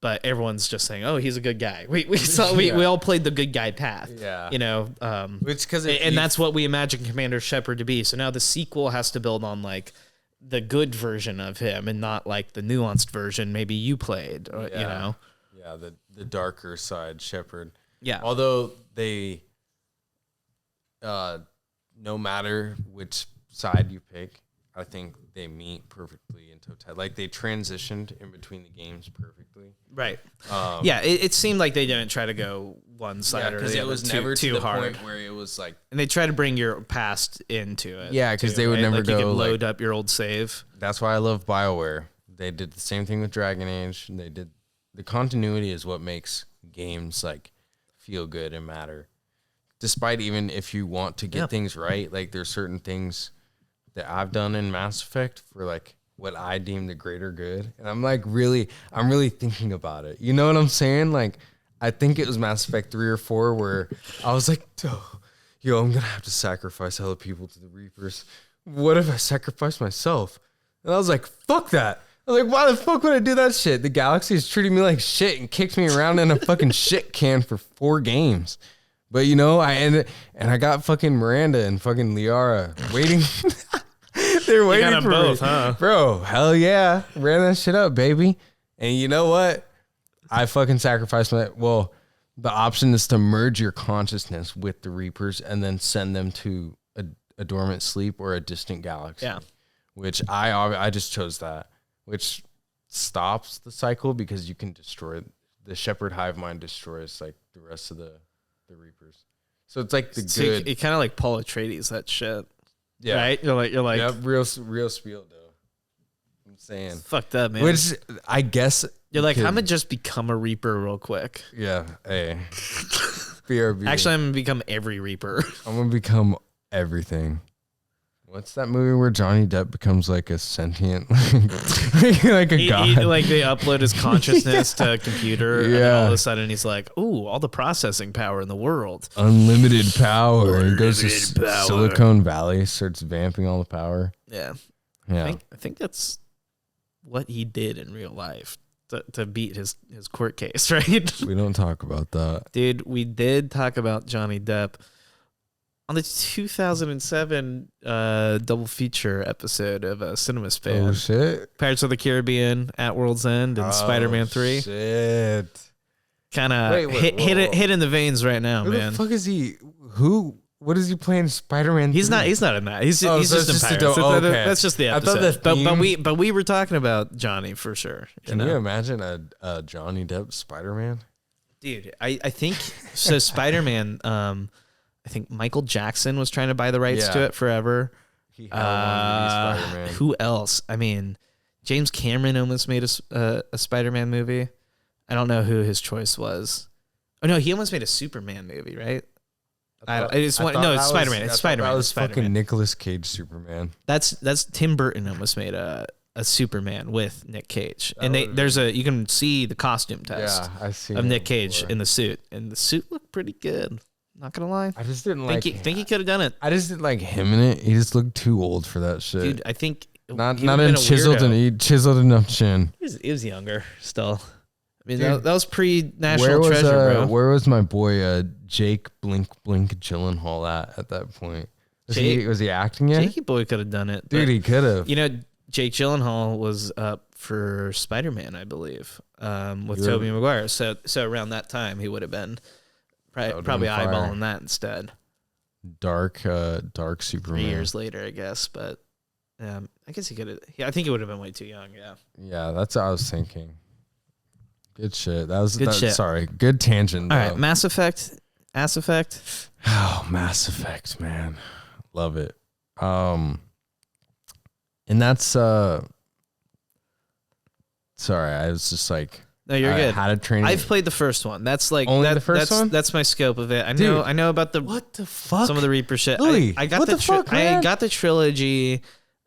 But everyone's just saying, "Oh, he's a good guy." We all played the good guy path. Yeah. You know, and that's what we imagine Commander Shepard to be. So now the sequel has to build on like the good version of him and not like the nuanced version maybe you played, or, you know. Yeah, the darker side, Shepard. Yeah. Although they, no matter which side you pick, I think they meet perfectly in total. Like they transitioned in between the games perfectly. Right. It seemed like they didn't try to go one side or the other. It was never too the hard. Point where it was like, and they try to bring your past into it. Yeah, because they would never like go. You could load up your old save. That's why I love BioWare. They did the same thing with Dragon Age. And they did. The continuity is what makes games like feel good and matter. Despite even if you want to get things right, like there's certain things that I've done in Mass Effect for like what I deem the greater good. And I'm really thinking about it. You know what I'm saying? Like, I think it was Mass Effect 3 or 4 where I was like, yo, I'm going to have to sacrifice other people to the Reapers. What if I sacrifice myself? And I was like, fuck that. I was like, why the fuck would I do that shit? The galaxy is treating me like shit and kicks me around in a fucking shit can for 4 games. But I ended, and I got fucking Miranda and fucking Liara waiting. They're waiting for both, me. Huh? Bro, hell yeah. Ran that shit up, baby. And you know what? I fucking sacrificed the option is to merge your consciousness with the Reapers and then send them to a dormant sleep or a distant galaxy. Yeah. Which I just chose that, which stops the cycle because you can destroy the Shepherd hive mind destroys like the rest of the Reapers. So it's like the good. It kind of like Paul Atreides, that shit. Yeah. Right? You're like yeah, real spiel though. I'm saying. Fucked up, man. Which I guess you're like, I'm gonna just become a Reaper real quick. Yeah. Hey. BRB. Actually, I'm gonna become every Reaper. I'm gonna become everything. What's that movie where Johnny Depp becomes like a sentient, like a god? Like they upload his consciousness to a computer, and then all of a sudden he's like, "Ooh, all the processing power in the world, unlimited power." And goes to Silicon Valley, starts vamping all the power. Yeah. I think that's what he did in real life to beat his court case, right? We don't talk about that, dude. We did talk about Johnny Depp on the 2007 double feature episode of CinemaSpan. Oh shit! Pirates of the Caribbean, At World's End, and Spider-Man 3. Shit! Kind of hit in the veins right now, Who man. The fuck is he? What is he playing? Spider-Man? He's not in that. He's just in Pirates. That's just the episode. But we were talking about Johnny for sure. Can you imagine a Johnny Depp Spider-Man? Dude, I think so. Spider-Man. I think Michael Jackson was trying to buy the rights to it forever. He held on to be Spider-Man. Who else? I mean, James Cameron almost made a Spider-Man movie. I don't know who his choice was. Oh no, he almost made a Superman movie, right? It's Spider-Man. It's Spider-Man. That was Spider-Man. fucking Nicolas Cage Superman. That's Tim Burton almost made a Superman with Nick Cage, and you can see the costume test of Nick Cage in the suit, and the suit looked pretty good. Not gonna lie, I just didn't think he could have done it. I just didn't like him in it. He just looked too old for that shit. Dude, I think not chiseled enough chin. He was younger still. I mean, that was pre-National Treasure, bro. Where was my boy Jake Blink Gyllenhaal at that point? Was he acting yet? Jakey boy could have done it, dude. He could have. Jake Gyllenhaal was up for Spider-Man, I believe, with Tobey Maguire. So around that time, he would have been. Probably eyeballing that instead. Dark Superman. 3 years later, I guess, but I guess he could have. Yeah, I think he would have been way too young. Yeah. Yeah, that's what I was thinking. Good shit. Good shit. Sorry, good tangent. All right, Mass Effect. Oh, Mass Effect, man, love it. And that's sorry, I was just like. No, you're good. How to train. I've played the first one. That's like only the first one. That's my scope of it. I know about the what the fuck. Some of the Reaper shit. Louis, I got what the fuck, man? I got the trilogy,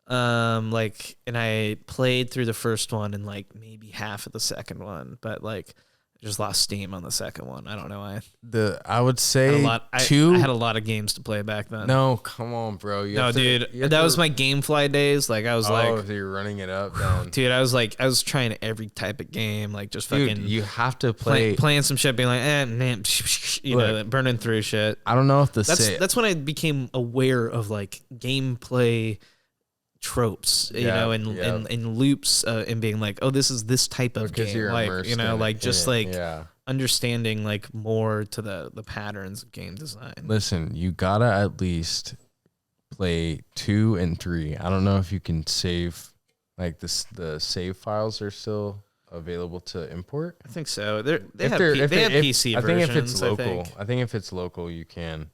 and I played through the first one and like maybe half of the second one, but like I just lost steam on the second one. I don't know why. I would say I had a lot of games to play back then. No, come on, bro. That was my GameFly days. Like I was so you're running it up, then. Dude, I was trying every type of game, like just fucking. Dude, you have to playing some shit, being like, man, burning through shit. I don't know if that's when I became aware of like gameplay tropes, and loops, and being like, oh, this is this type of game, like understanding like more to the patterns of game design. Listen, you gotta at least play 2 and 3. I don't know if you can save like this. The save files are still available to import. I think so. They have PC versions. I think if it's local, you can.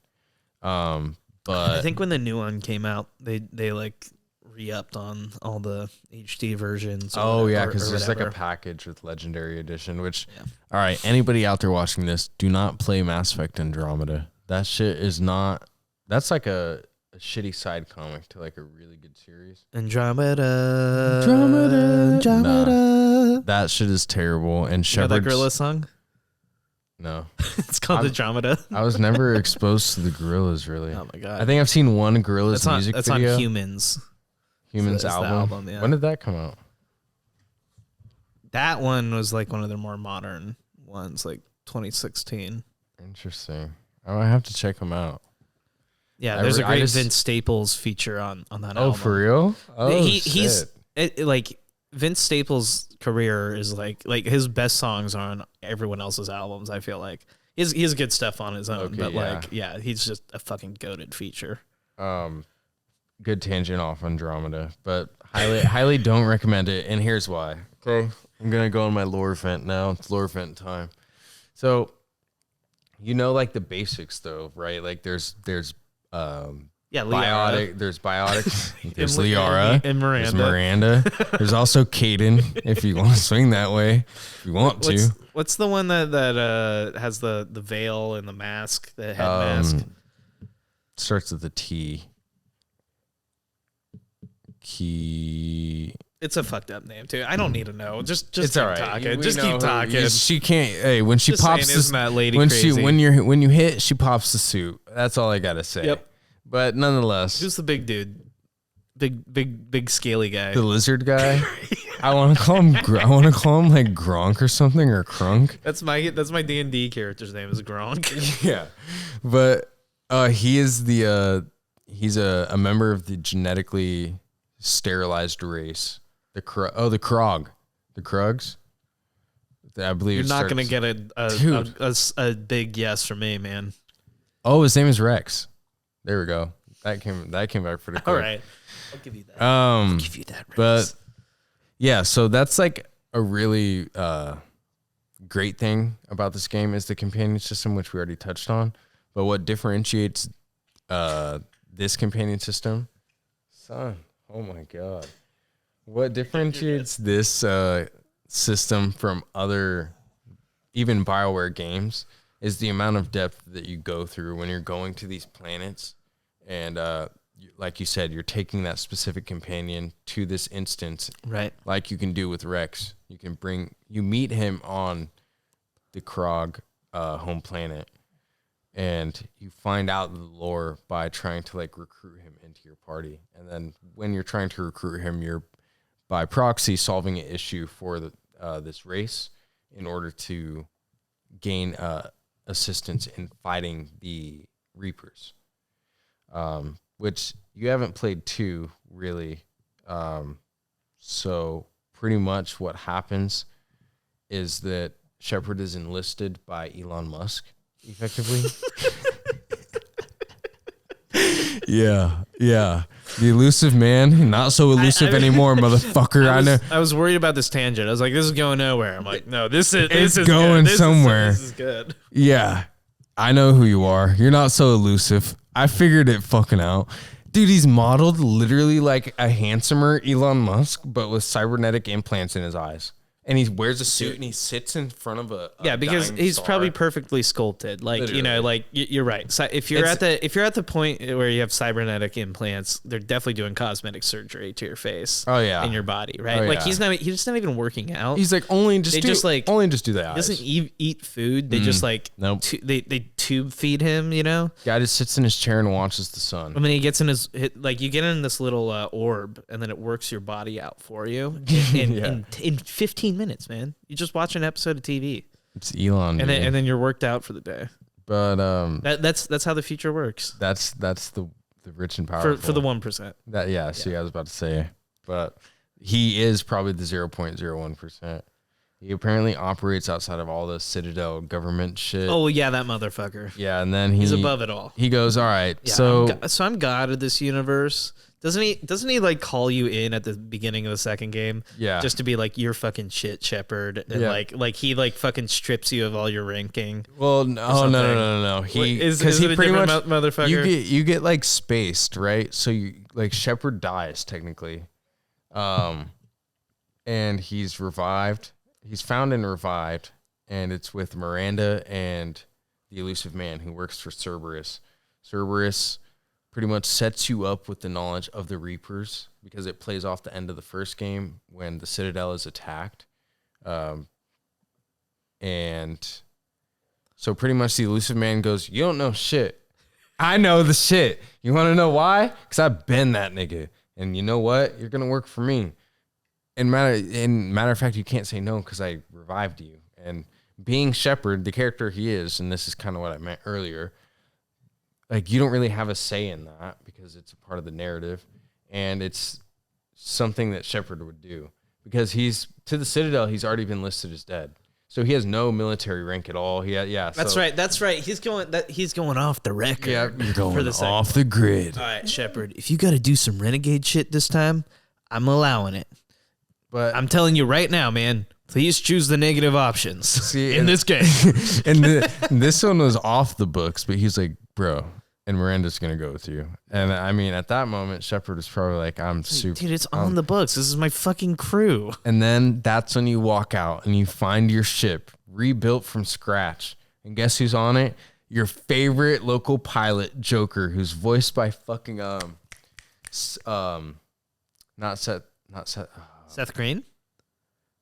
But I think when the new one came out, they like re-upped on all the HD versions. Because there's like a package with Legendary Edition. Which, all right, anybody out there watching this, do not play Mass Effect Andromeda. That shit is not. That's like a a shitty side comic to like a really good series. Andromeda. Nah, that shit is terrible. And You know that Shepard's Gorilla song? no. It's called Andromeda. I was never exposed to the Gorillas really. Oh my god. I think I've seen one Gorillas music that's video. on Humans. Humans So it's the album. yeah. When did that come out? That one was like one of their more modern ones, like 2016. Interesting. I might have to check them out. Yeah, there's a great Vince Staples feature on that album. Oh, for real? Oh, he's like Vince Staples' career is like his best songs are on everyone else's albums. I feel like he has good stuff on his own, but he's just a fucking goated feature. Good tangent off Andromeda, but highly don't recommend it, and here's why. Okay, I'm gonna go on my lore vent now. It's lore vent time. So, like the basics though, right? Like there's biotic. There's biotics. There's Liara and Miranda. There's Miranda. There's also Caden. If you want to swing that way, if you want to. What's the one that has the veil and the mask, the head mask? Starts with a T. Key. It's a fucked up name too. I don't need to know. Just it's keep all right. talking. Just keep talking. She can't. Hey, when she just pops, saying, isn't that lady when crazy? when you hit, she pops the suit. That's all I gotta say. Yep. But nonetheless, who's the big dude? Big scaly guy. The lizard guy. I want to call him. I want to call him like Gronk or something, or Crunk. That's my D&D character's name is Gronk. Yeah, but he is he's a member of the genetically sterilized race. The Krog. The Krugs. I believe you're not gonna get a big yes from me, man. Oh, his name is Rex. There we go. That came back pretty quick. All right, I'll give you that. I'll give you that, Rex. But yeah, so that's like a really great thing about this game is the companion system, which we already touched on. But what differentiates this companion system, son? Oh my god. What differentiates this system from other, even BioWare games, is the amount of depth that you go through when you're going to these planets. And like you said, you're taking that specific companion to this instance. Right. Like you can do with Rex. You meet him on the Krog home planet. And you find out the lore by trying to like recruit him into your party. And then when you're trying to recruit him, you're by proxy solving an issue for this race in order to gain assistance in fighting the Reapers, which you haven't played 2 really. So pretty much what happens is that Shepard is enlisted by Elon Musk. Effectively. Yeah. The elusive man, not so elusive anymore, motherfucker. I know. I was worried about this tangent. I was like, this is going nowhere. I'm like, no, this is going good. somewhere. This is good. Yeah. I know who you are. You're not so elusive. I figured it fucking out. Dude, he's modeled literally like a handsomer Elon Musk, but with cybernetic implants in his eyes. And he wears a suit and he sits in front of a because he's star. probably perfably sculpted. Like, Literally. like you're right. So if you're at the point where you have cybernetic implants, they're definitely doing cosmetic surgery to your face. Oh yeah, in your body, right? Oh, like yeah. he's not even working out. He's like only just do the eyes. He doesn't eat food. They just like nope. They tube feed him. Guy just sits in his chair and watches the sun. I mean, he gets in you get in this little orb, and then it works your body out for you in 15 minutes, man. You just watch an episode of TV. It's Elon, and then you're worked out for the day. But that's how the future works. That's the rich and powerful for the 1%. See, I was about to say, but he is probably the 0.01%. He apparently operates outside of all the Citadel government shit. Oh yeah, that motherfucker. Yeah, and then he's above it all. He goes, all right, yeah, so I'm God of this universe. Doesn't he like call you in at the beginning of the second game? Yeah. Just to be like, you're fucking shit, Shepard. And like he like fucking strips you of all your ranking. Well, no. Because he pretty much motherfucker. You get like spaced, right? So you like Shepard dies technically. And he's revived. He's found and revived, and it's with Miranda and the elusive man who works for Cerberus. Cerberus pretty much sets you up with the knowledge of the Reapers because it plays off the end of the first game when the Citadel is attacked. And so pretty much the elusive man goes, you don't know shit. I know the shit. You want to know why? Because I've been that nigga. And you know what? You're going to work for me. And matter of fact, you can't say no because I revived you. And being Shepard, the character he is, and this is kind of what I meant earlier, like you don't really have a say in that because it's a part of the narrative. And it's something that Shepard would do. Because he's, to the Citadel, he's already been listed as dead. So he has no military rank at all. That's right. He's going off the record. Yeah, you're going for the off the grid. All right, Shepard, if you got to do some renegade shit this time, I'm allowing it. But I'm telling you right now, man, please choose the negative options in this game. And this one was off the books, but he's like, bro, and Miranda's going to go with you. And I mean, at that moment, Shepard was probably like, I'm super. Dude, it's on the books. This is my fucking crew. And then that's when you walk out and you find your ship rebuilt from scratch. And guess who's on it? Your favorite local pilot, Joker, who's voiced by fucking, Seth Green?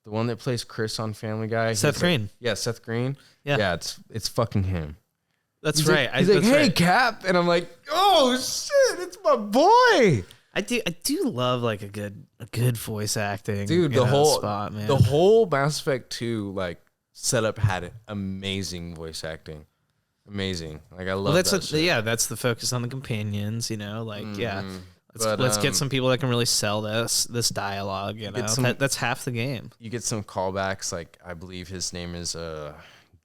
The one that plays Chris on Family Guy. Seth Green. Yeah, Seth Green. Yeah, it's fucking him. That's right. He's like, hey, Cap. And I'm like, oh, shit, it's my boy. I do love like a good voice acting. Dude, the whole Mass Effect 2 like setup had amazing voice acting. Amazing. Like I love that. That's the focus on the companions, Let's get some people that can really sell this dialogue, that's half the game. You get some callbacks, like I believe his name is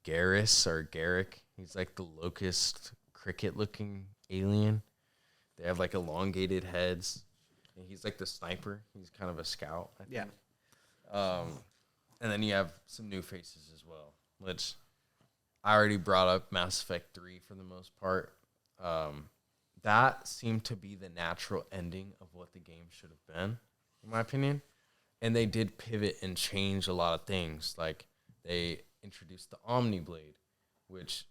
Garrus or Garrick. He's like the locust cricket looking alien. They have like elongated heads. And he's like the sniper. He's kind of a scout, I think. Yeah. And then you have some new faces as well, which I already brought up Mass Effect 3 for the most part. That seemed to be the natural ending of what the game should have been, in my opinion. And they did pivot and change a lot of things. Like they introduced the Omni Blade, which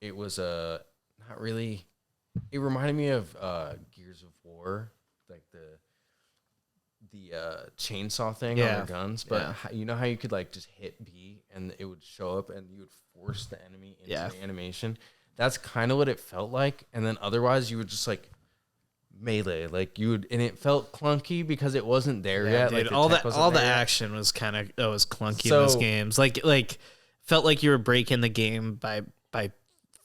it was not really. It reminded me of Gears of War, like the chainsaw thing on their guns. But you know how you could like just hit B and it would show up and you would force the enemy into the animation. That's kind of what it felt like. And then otherwise you would just like melee, like you would, and it felt clunky because it wasn't there yet. Dude, like all the action was kind of was clunky in those games. Like felt like you were breaking the game by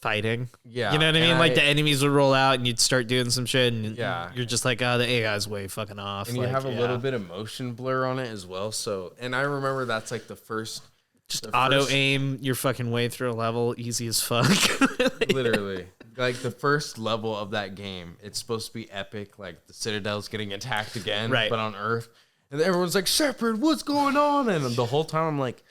fighting. Yeah. You know what I mean? Like the enemies would roll out and you'd start doing some shit and yeah, you're just like, oh, the AI's way fucking off. And you have a little bit of motion blur on it as well. So, and I remember that's like the first. Just auto aim your fucking way through a level, easy as fuck. Literally. Like the first level of that game, it's supposed to be epic. Like the Citadel's getting attacked again, but on Earth. And everyone's like, Shepard, what's going on? And the whole time I'm like,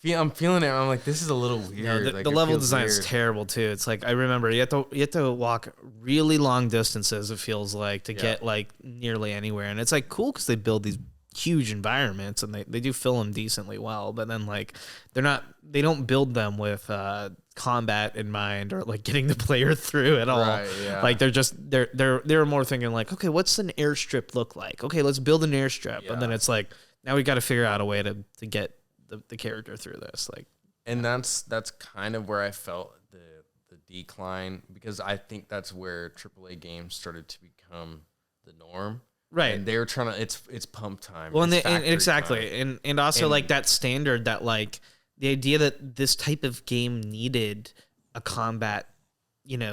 I'm feeling it. I'm like, this is a little weird. No, the level design is terrible too. It's like, I remember you have to walk really long distances, it feels like, to get like nearly anywhere. And it's like cool because they build these huge environments and they do fill them decently well, but then like they don't build them with combat in mind or like getting the player through at all. Right, yeah. Like they're more thinking like, okay, what's an airstrip look like? Okay, let's build an airstrip. And then it's like, now we got to figure out a way to get the character through this. Like, and that's kind of where I felt the decline, because I think that's where AAA games started to become the norm. Right. And they were trying to, it's pump time. Well, exactly. And also like that standard that like the idea that this type of game needed a combat,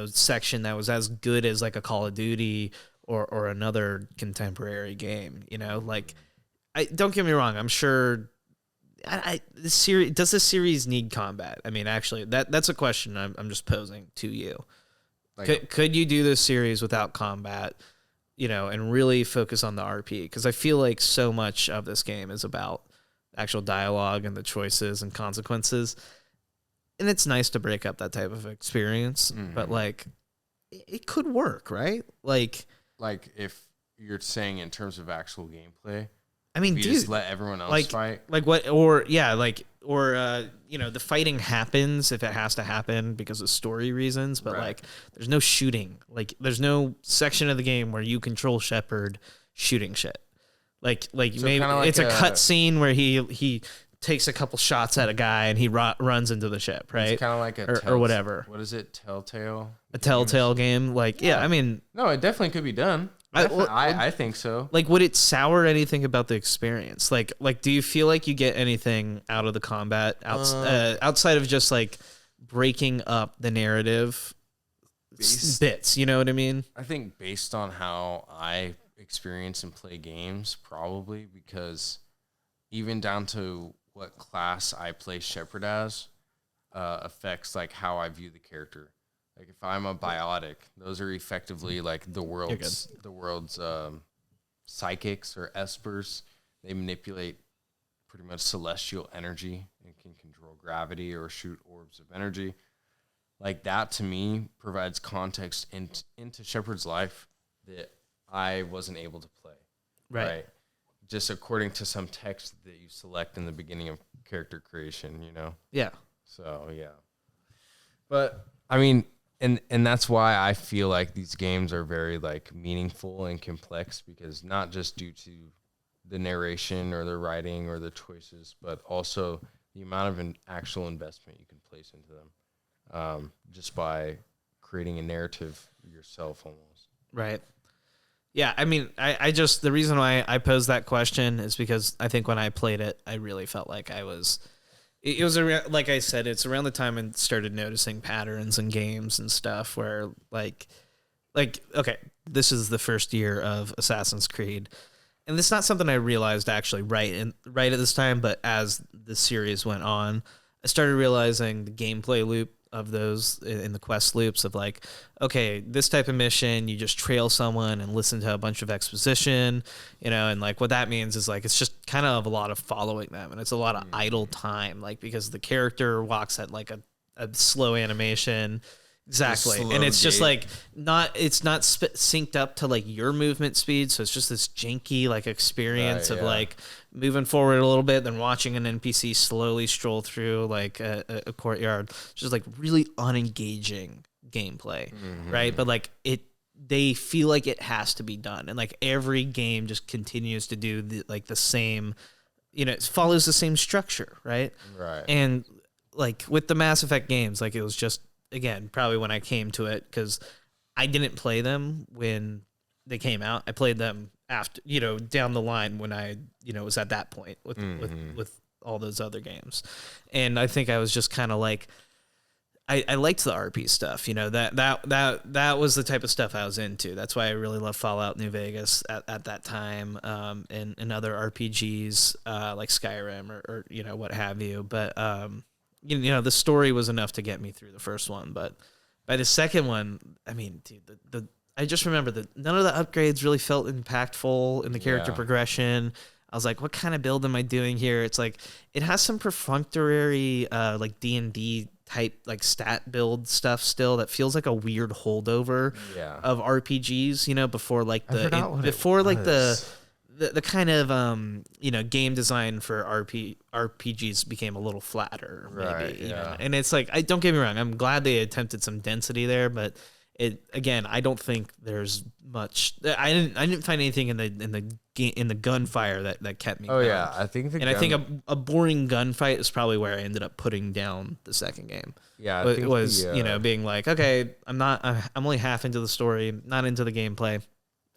section that was as good as like a Call of Duty or another contemporary game, like don't get me wrong. I'm sure does this series need combat? I mean, actually that's a question I'm just posing to you. Like, could you do this series without combat? And really focus on the RP, because I feel like so much of this game is about actual dialogue and the choices and consequences. And it's nice to break up that type of experience, but like it could work, right? Like if you're saying in terms of actual gameplay, I mean, dude, just let everyone else fight. Like what? Or the fighting happens if it has to happen because of story reasons, but like there's no shooting. Like there's no section of the game where you control Shepard shooting shit. Like so maybe like it's a cut scene where he takes a couple shots at a guy and he runs into the ship, right? It's kind of like or whatever. What is it? Telltale? A Telltale game? Like, yeah, I mean... No, it definitely could be done. I think so. Like, would it sour anything about the experience? Like, do you feel like you get anything out of the combat outside of just, like, breaking up the narrative bits? You know what I mean? I think based on how I experience and play games, probably, because even down to what class I play Shepard as affects like how I view the character. Like if I'm a biotic, those are effectively like the world's psychics or espers. They manipulate pretty much celestial energy and can control gravity or shoot orbs of energy. Like that to me provides context into Shepard's life that I wasn't able to play. Right. Just according to some text that you select in the beginning of character creation, you know? Yeah. So, yeah. But, I mean, and that's why I feel like these games are very, like, meaningful and complex, because not just due to the narration or the writing or the choices, but also the amount of actual investment you can place into them just by creating a narrative yourself almost. Right. Yeah, I mean, I just, the reason why I posed that question is because I think when I played it, I really felt like it was around, like I said, it's around the time I started noticing patterns in games and stuff where like, okay, this is the first year of Assassin's Creed. And it's not something I realized actually right at this time, but as the series went on, I started realizing the gameplay loop of those in the quest loops of like, okay, this type of mission, you just trail someone and listen to a bunch of exposition, you know, and like what that means is like, it's just kind of a lot of following them and it's a lot of idle time, like because the character walks at like a slow animation. Exactly. And it's just like it's not synced up to like your movement speed. So it's just this janky like experience of like moving forward a little bit, then watching an NPC slowly stroll through like a courtyard. Just like really unengaging gameplay. Right. But like they feel like it has to be done. And like every game just continues to do the same, you know, it follows the same structure. Right. Right. And like with the Mass Effect games, like it was just, again, probably when I came to it, because I didn't play them when they came out. I played them after, you know, down the line when I, you know, was at that point with all those other games. And I think I was just kind of like, I liked the RP stuff, you know, that was the type of stuff I was into. That's why I really love Fallout New Vegas at that time, and other RPGs like Skyrim or you know, what have you. But you know, the story was enough to get me through the first one, but by the second one, I mean, dude, I just remember that none of the upgrades really felt impactful in the character progression. I was like, what kind of build am I doing here? It's like, it has some perfunctory, like D&D type, like stat build stuff still that feels like a weird holdover of RPGs, you know, before like the kind of you know, game design for RPGs became a little flatter, maybe. You know? And it's like, don't get me wrong, I'm glad they attempted some density there, but I don't think there's much. I didn't find anything in the gunfire that kept me going. I think I think a boring gunfight is probably where I ended up putting down the second game. Yeah, it was you know, being like, okay, I'm only half into the story, not into the gameplay.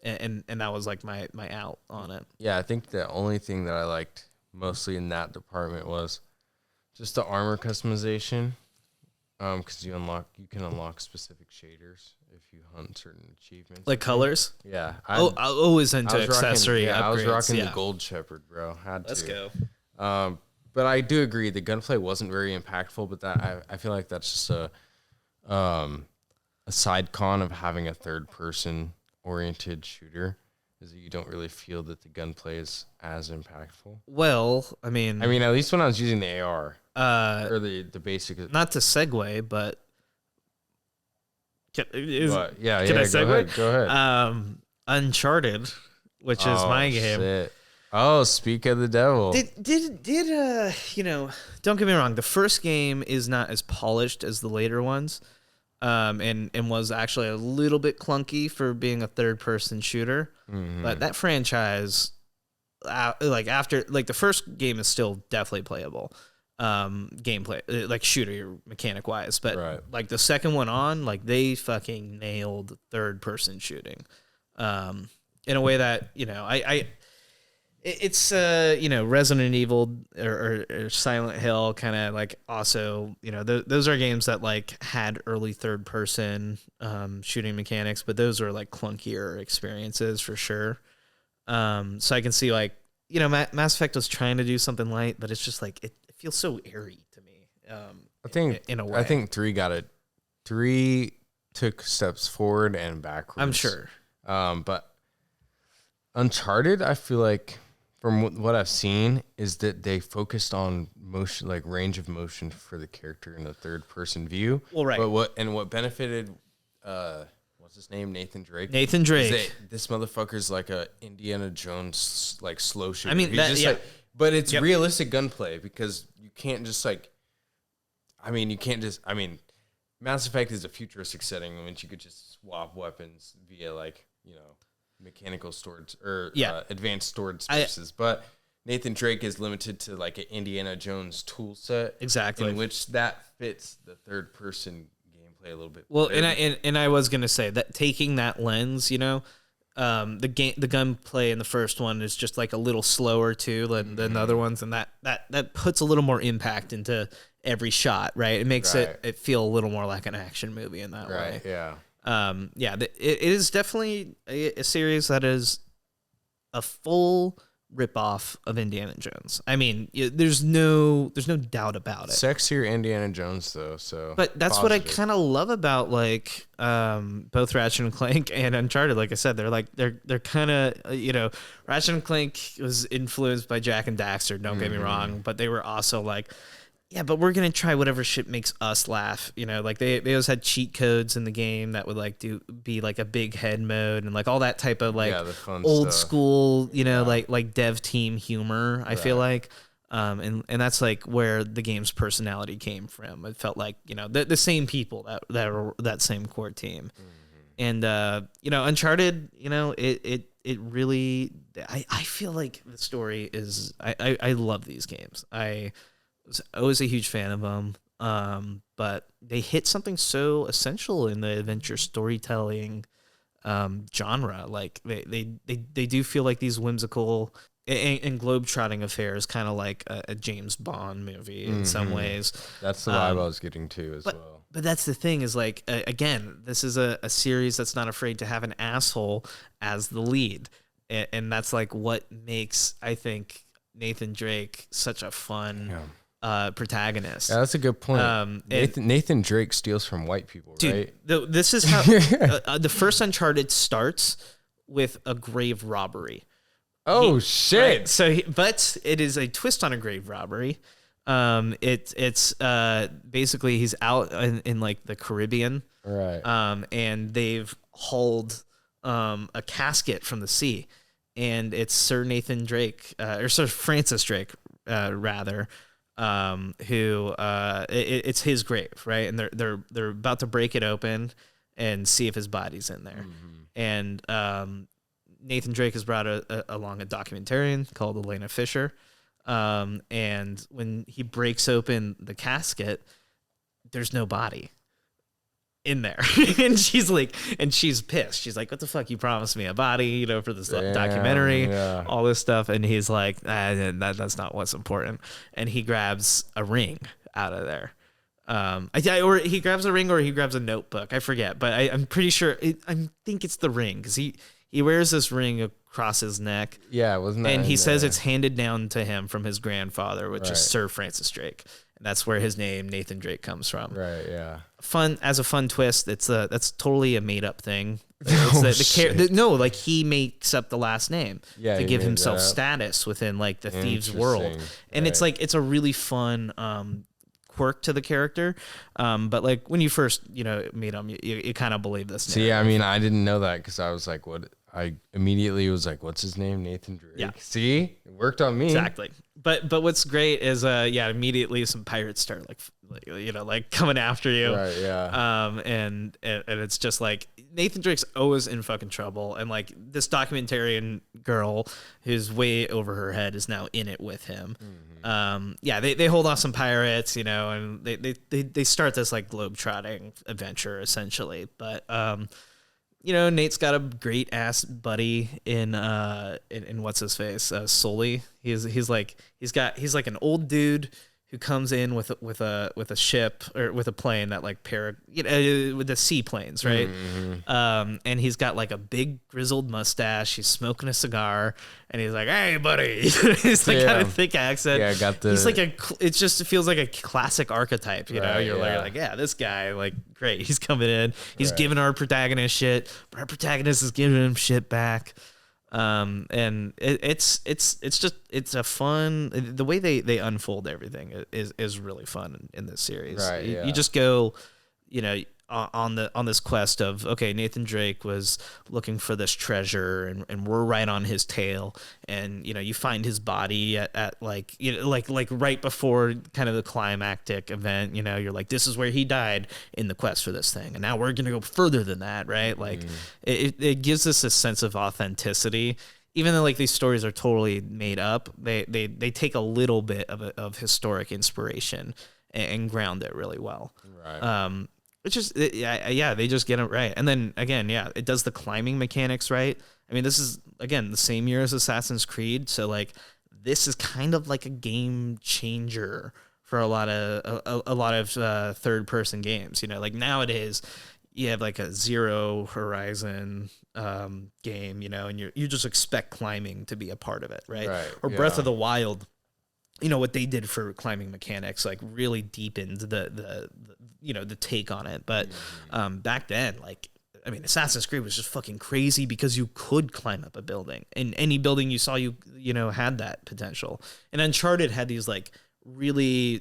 And that was like my out on it. Yeah, I think the only thing that I liked mostly in that department was just the armor customization. Because you can unlock specific shaders if you hunt certain achievements. Like colors? Yeah. I'm always into accessory upgrades. I was rocking the gold Shepherd, bro. Let's go. But I do agree the gunplay wasn't very impactful, but that I feel like that's just a side con of having a third person oriented shooter, is that you don't really feel that the gunplay is as impactful. Well, I mean, at least when I was using the AR, or the basic. Not to segue, but can I segue? Go ahead. Uncharted, which is my game. Shit. Oh, speak of the devil. You know, don't get me wrong, the first game is not as polished as the later ones. And was actually a little bit clunky for being a third person shooter. But that franchise, like after like the first game is still definitely playable, gameplay like shooter mechanic wise. But like the second one on, like they fucking nailed third person shooting, in a way that it's Resident Evil or Silent Hill kind of like also those are games that like had early third person shooting mechanics, but those are like clunkier experiences for sure. So I can see like Mass Effect was trying to do something light, but it's just like it feels so airy to me. I think in a way, I think 3 got it. 3 took steps forward and backwards. I'm sure. But Uncharted, I feel like, from what I've seen, is that they focused on motion, like range of motion for the character in a third person view. Well, right. But what benefited, what's his name? Nathan Drake. This motherfucker's like a Indiana Jones like slow shooter. I mean, but it's realistic gunplay because you can't just Mass Effect is a futuristic setting in which you could just swap weapons via mechanical storage or advanced storage spaces. But Nathan Drake is limited to like an Indiana Jones tool set, exactly, in which that fits the third person gameplay a little bit. Well, better. and I was gonna say that taking that lens, the gunplay in the first one is just like a little slower too than the other ones, and that puts a little more impact into every shot, right? It makes it feel a little more like an action movie in that way. Yeah. It is definitely a series that is a full ripoff of Indiana Jones. I mean, there's no doubt about it. Sexier Indiana Jones though, so. But that's positive. what I kind of love about like both Ratchet and Clank and Uncharted. Like I said, they're kind of Ratchet and Clank was influenced by Jack and Daxter. Don't get me wrong, but they were also like, yeah, but we're gonna try whatever shit makes us laugh. Like they always had cheat codes in the game that would like be like a big head mode and like all that type of like the fun old stuff. School, like dev team humor. I feel like, and that's like where the game's personality came from. It felt like the same people that were that same core team, and Uncharted, it really I feel like the story is I love these games. I was always a huge fan of them, but they hit something so essential in the adventure storytelling genre. Like they do feel like these whimsical and globetrotting affairs, kind of like a James Bond movie in some ways. That's the vibe I was getting to as well. But that's the thing is like, again, this is a series that's not afraid to have an asshole as the lead. And that's like what makes, I think, Nathan Drake such a fun protagonist. Yeah, that's a good point. Nathan Drake steals from white people, dude, right? This is how the first Uncharted starts with a grave robbery. Oh shit! Right? So, but it is a twist on a grave robbery. It's basically he's out in like the Caribbean, right? And they've hauled a casket from the sea, and it's Sir Nathan Drake or Sir Francis Drake rather. Who it's his grave, right? And they're about to break it open and see if his body's in there. And Nathan Drake has brought along a documentarian called Elena Fisher. And when he breaks open the casket, there's no body in there. And she's pissed. She's like, what the fuck? You promised me a body, for this documentary, all this stuff. And he's like, that's not what's important. And he grabs a ring out of there. Or he grabs a ring or he grabs a notebook. I forget, but I'm pretty sure, I think it's the ring because he wears this ring across his neck. Yeah, wasn't that? And he says it's handed down to him from his grandfather, which is Sir Francis Drake. That's where his name Nathan Drake comes from. Right. Yeah. Fun twist. That's totally a made up thing. He makes up the last name to give himself status within like the thieves world, and it's like it's a really fun quirk to the character. But like when you first meet him, you kind of believe this. See, I mean, I didn't know that because I was like, what? I immediately was like, what's his name? Nathan Drake. Yeah. See, it worked on me. Exactly. But what's great is immediately some pirates start like coming after you. Right, yeah. And it's just like Nathan Drake's always in fucking trouble, and like this documentarian girl who's way over her head is now in it with him. They hold off some pirates, and they start this like globe-trotting adventure essentially. But Nate's got a great ass buddy in what's his face, Sully. He's like an old dude who comes in with a ship or with a plane that like with the seaplanes, right? And he's got like a big grizzled mustache. He's smoking a cigar, and he's like, "Hey, buddy." He's like got a thick accent. Yeah, I got the. He's like it just feels like a classic archetype, you know. You're like, yeah, this guy, like, great. He's coming in. He's giving our protagonist shit, but our protagonist is giving him shit back. And it's a fun, the way they unfold everything is really fun in this series. Right, yeah. You just go, on this quest of, okay, Nathan Drake was looking for this treasure, and we're right on his tail, and you find his body at like right before kind of the climactic event. You're like, this is where he died in the quest for this thing, and now we're gonna go further than that, right? Like it gives us a sense of authenticity. Even though like these stories are totally made up, they take a little bit of historic inspiration and ground it really well. Right. It's just, they just get it right. And then again, it does the climbing mechanics right. I mean, this is again the same year as Assassin's Creed, so like this is kind of like a game changer for a lot of third person games. Like nowadays, you have like a Zero Horizon game, and you just expect climbing to be a part of it, right? Or Breath of the Wild. What they did for climbing mechanics, like really deepened the take on it. But back then, like, I mean, Assassin's Creed was just fucking crazy because you could climb up a building, and any building you saw, had that potential. And Uncharted had these like really,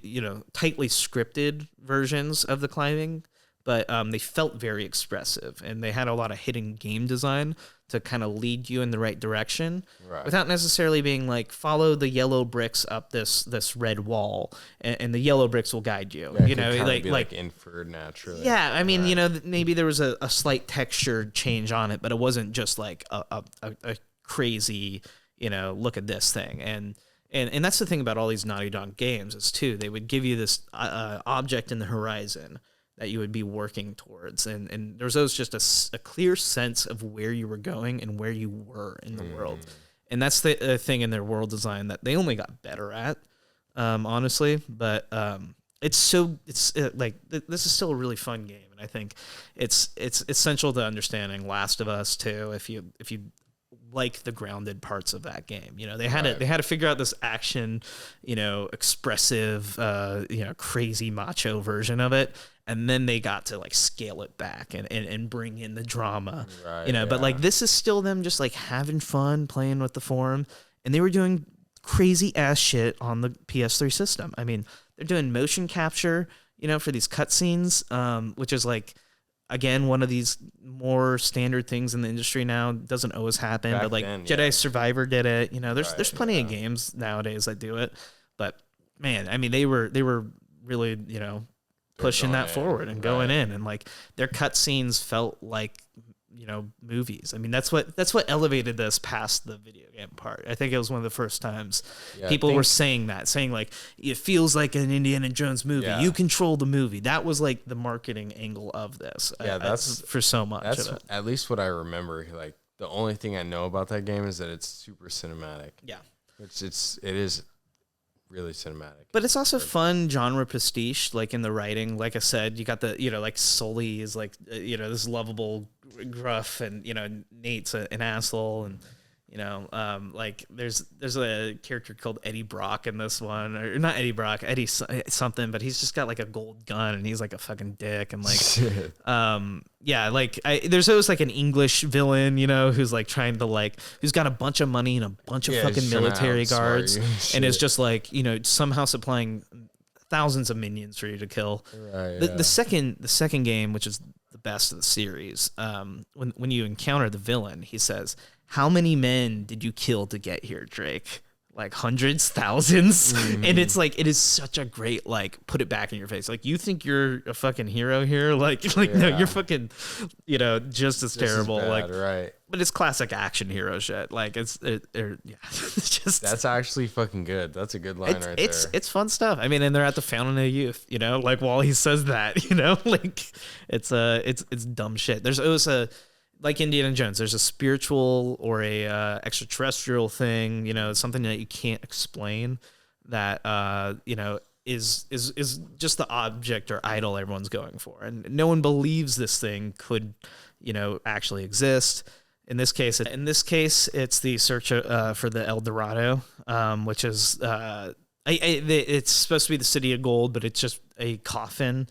tightly scripted versions of the climbing, but they felt very expressive, and they had a lot of hidden game design to kind of lead you in the right direction, without necessarily being like, follow the yellow bricks up this red wall, and the yellow bricks will guide you. Like inferred naturally. Yeah, I mean, maybe there was a slight texture change on it, but it wasn't just like a crazy, look at this thing. And that's the thing about all these Naughty Dog games is too, they would give you this object in the horizon that you would be working towards, and there's always just a clear sense of where you were going and where you were in the world. And that's the thing in their world design that they only got better at, honestly. But this is still a really fun game, and I think it's essential to understanding Last of Us too. If you like the grounded parts of that game, they had to figure out this action, expressive, crazy macho version of it. And then they got to like scale it back and bring in the drama, But like this is still them just like having fun playing with the form, and they were doing crazy ass shit on the PS3 system. I mean, they're doing motion capture, for these cutscenes, which is like, again, one of these more standard things in the industry now. Doesn't always happen, but like Jedi Survivor did it. There's plenty of games nowadays that do it, but man, I mean, they were really pushing that forward and going in, and like their cutscenes felt like movies. I mean, that's what elevated this past the video game part. I think it was one of the first times people were saying like it feels like an Indiana Jones movie. You control the movie. That was like the marketing angle of this. That's for so much. That's of it. At least what I remember. Like the only thing I know about that game is that it's super cinematic. Yeah, it is really cinematic. But it's also fun genre pastiche, like in the writing. Like I said, you got the, like Sully is like, this lovable gruff, and, Nate's an asshole, and, like there's a character called Eddie Brock in this one, or not Eddie Brock, Eddie something, but he's just got like a gold gun, and he's like a fucking dick, and like, there's always like an English villain, who's like trying to like, who's got a bunch of money and a bunch of fucking military guards, and is just like, somehow supplying thousands of minions for you to kill. The second game, which is the best of the series. When you encounter the villain, he says, "How many men did you kill to get here, Drake?" Like hundreds, thousands. And it's like, it is such a great, like, put it back in your face. Like, you think you're a fucking hero here? Like no, you're fucking, just as terrible. As like, bad, right. but it's classic action hero shit. Like, it's just. That's actually fucking good. That's a good line there. It's fun stuff. I mean, and they're at the Fountain of Youth, like while he says that, like it's dumb shit. It was like Indiana Jones, there's a spiritual or a extraterrestrial thing, something that you can't explain that, is just the object or idol everyone's going for. And no one believes this thing could, actually exist. In this case, it's the search for the El Dorado, which is, it's supposed to be the city of gold, but it's just a coffin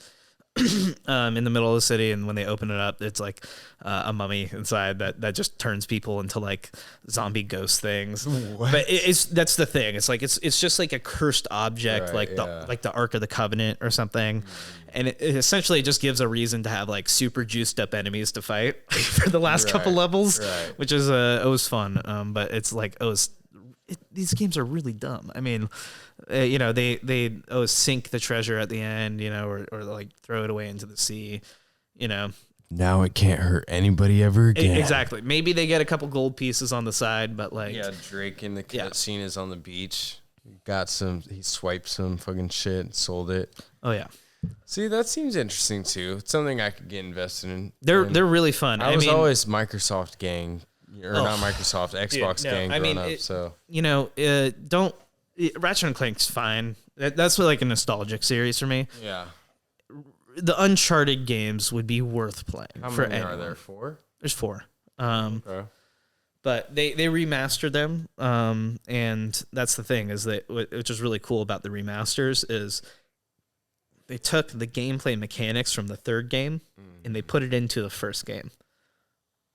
in the middle of the city, and when they open it up, it's like a mummy inside that just turns people into like zombie ghost things. What? But that's the thing. It's like it's just like a cursed object, right, like the Ark of the Covenant or something, and it essentially just gives a reason to have like super juiced up enemies to fight for the last couple levels, which is it was fun. But it's like these games are really dumb. I mean, they sink the treasure at the end, or like throw it away into the sea, Now it can't hurt anybody ever again. Exactly. Maybe they get a couple gold pieces on the side, but like Drake in the cutscene is on the beach. He swiped some fucking shit, sold it. Oh yeah. See, that seems interesting too. It's something I could get invested in. They're really fun. I was always Microsoft gang. Or not Microsoft, Xbox gang growing up. So don't Ratchet and Clank's fine. That's like a nostalgic series for me. Yeah. The Uncharted games would be worth playing. How many are there? 4? There's 4. Okay. But they remastered them, and that's the thing is that which is really cool about the remasters is they took the gameplay mechanics from the third game and they put it into the first game.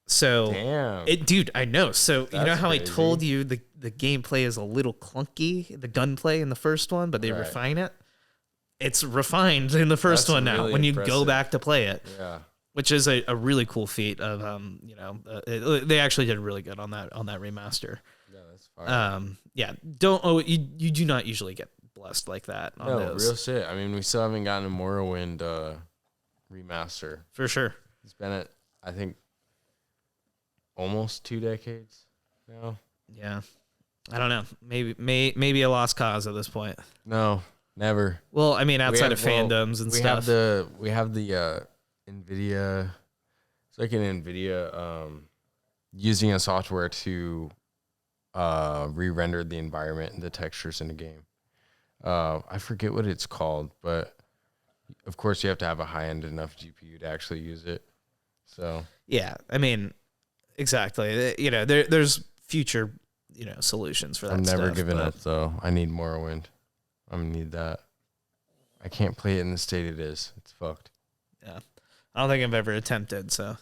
So, damn. Dude, I know. So, That's you know how crazy. I told you the gameplay is a little clunky, the gunplay in the first one, but they refine it? It's refined in the first one now really when you go back to play it. Yeah. Which is a really cool feat of, they actually did really good on that remaster. Yeah, that's fine. You do not usually get blessed like that on those. Real shit. I mean, we still haven't gotten a Morrowind remaster. For sure. It's been I think, almost 2 decades now. Yeah. I don't know. Maybe a lost cause at this point. No, never. Well, I mean, outside of fandoms and stuff. We have the NVIDIA. It's like an NVIDIA using a software to re-render the environment and the textures in the game. I forget what it's called, but of course you have to have a high-end enough GPU to actually use it. So yeah, I mean, exactly. There's future solutions for that. I'm never giving up though. I need Morrowind. I'm gonna need that. I can't play it in the state it is. It's fucked. Yeah, I don't think I've ever attempted. So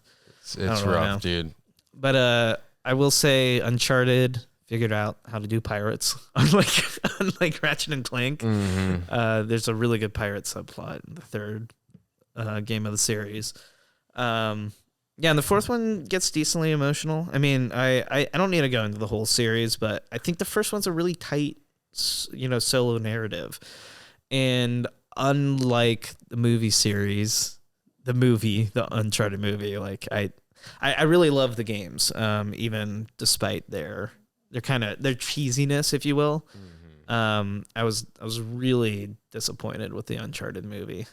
it's rough, dude. But I will say, Uncharted figured out how to do pirates, unlike Ratchet and Clank. Mm-hmm. There's a really good pirate subplot in the third game of the series. Yeah, and the fourth one gets decently emotional. I mean, I don't need to go into the whole series, but I think the first one's a really tight, solo narrative. And unlike the movie series, the Uncharted movie, like I really love the games, even despite their cheesiness, if you will. Mm-hmm. I was really disappointed with the Uncharted movie.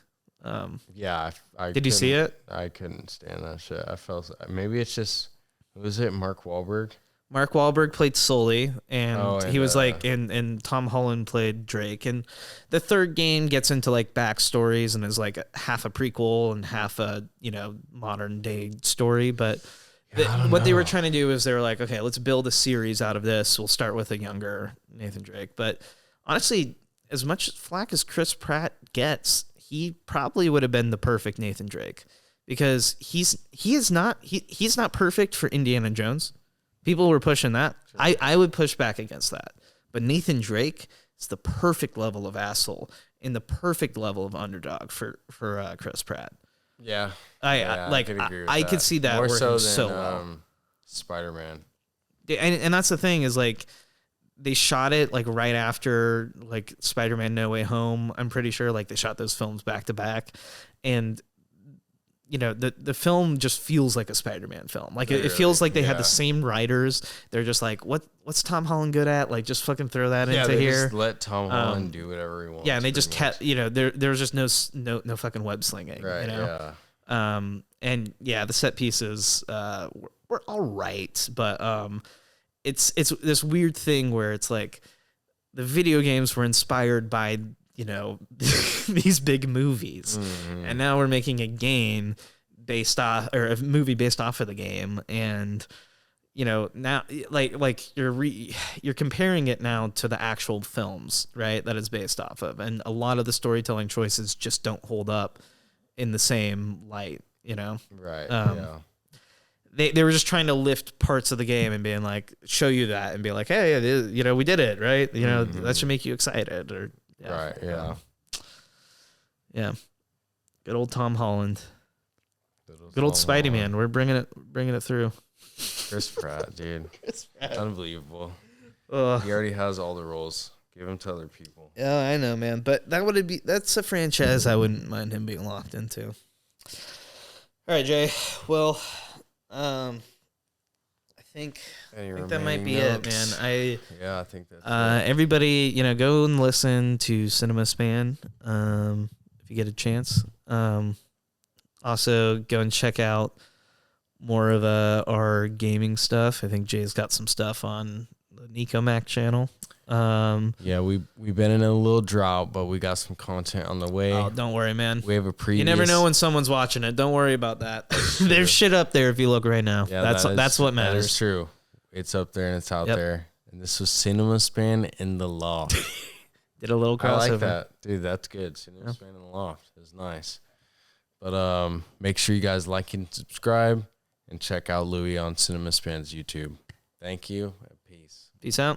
Yeah, did you see it? I couldn't stand that shit. I felt maybe it's just was it Mark Wahlberg? Mark Wahlberg played Sully, and he was and Tom Holland played Drake. And the third game gets into like backstories and is like half a prequel and half a modern day story. But what they were trying to do is they were like, okay, let's build a series out of this. We'll start with a younger Nathan Drake. But honestly, as much flack as Chris Pratt gets, he probably would have been the perfect Nathan Drake, because he's not perfect for Indiana Jones. People were pushing that. Sure. I would push back against that. But Nathan Drake is the perfect level of asshole and the perfect level of underdog for Chris Pratt. Yeah. I could agree with I that. could see that more working so than so well. Spider-Man. And that's the thing is like they shot it like right after like Spider-Man No Way Home. I'm pretty sure like they shot those films back to back, and the film just feels like a Spider-Man film. Like it feels like they had the same writers. They're just like, what's Tom Holland good at? Like just fucking throw that into they here. Just let Tom Holland do whatever he wants. Yeah, and they just kept there was just no fucking web slinging. Right. Yeah. And yeah, the set pieces were all right, but it's this weird thing where it's like the video games were inspired by these big movies, and now we're making a game based off or a movie based off of the game, and now like you're comparing it now to the actual films, right, that it's based off of, and a lot of the storytelling choices just don't hold up in the same light. Right. They were just trying to lift parts of the game and being like, show you that and be like, hey, it is, we did it, right? That should make you excited. Or right, yeah. Yeah. Good old Tom Holland. Good old Spidey Man. We're bringing it through. Chris Pratt, dude. Unbelievable. He already has all the roles. Give him to other people. Yeah, I know, man. But that's a franchise I wouldn't mind him being locked into. All right, Jay. Well, I think that might be it, man. I think that's everybody, go and listen to Cinema Span if you get a chance. Also, go and check out more of our gaming stuff. I think Jay's got some stuff on the Nico Mac channel. We've been in a little drought, but we got some content on the way. Oh, don't worry, man. We have a previous. You never know when someone's watching it. Don't worry about that. There's shit up there if you look right now. Yeah, that's what matters. That is true. It's up there and it's out there. And this was Cinema Span in the Loft. Did a little crossover. I like that, dude. That's good. Cinema Span in the Loft is nice. But make sure you guys like and subscribe, and check out Louis on Cinema Span's YouTube. Thank you. Peace. Peace out.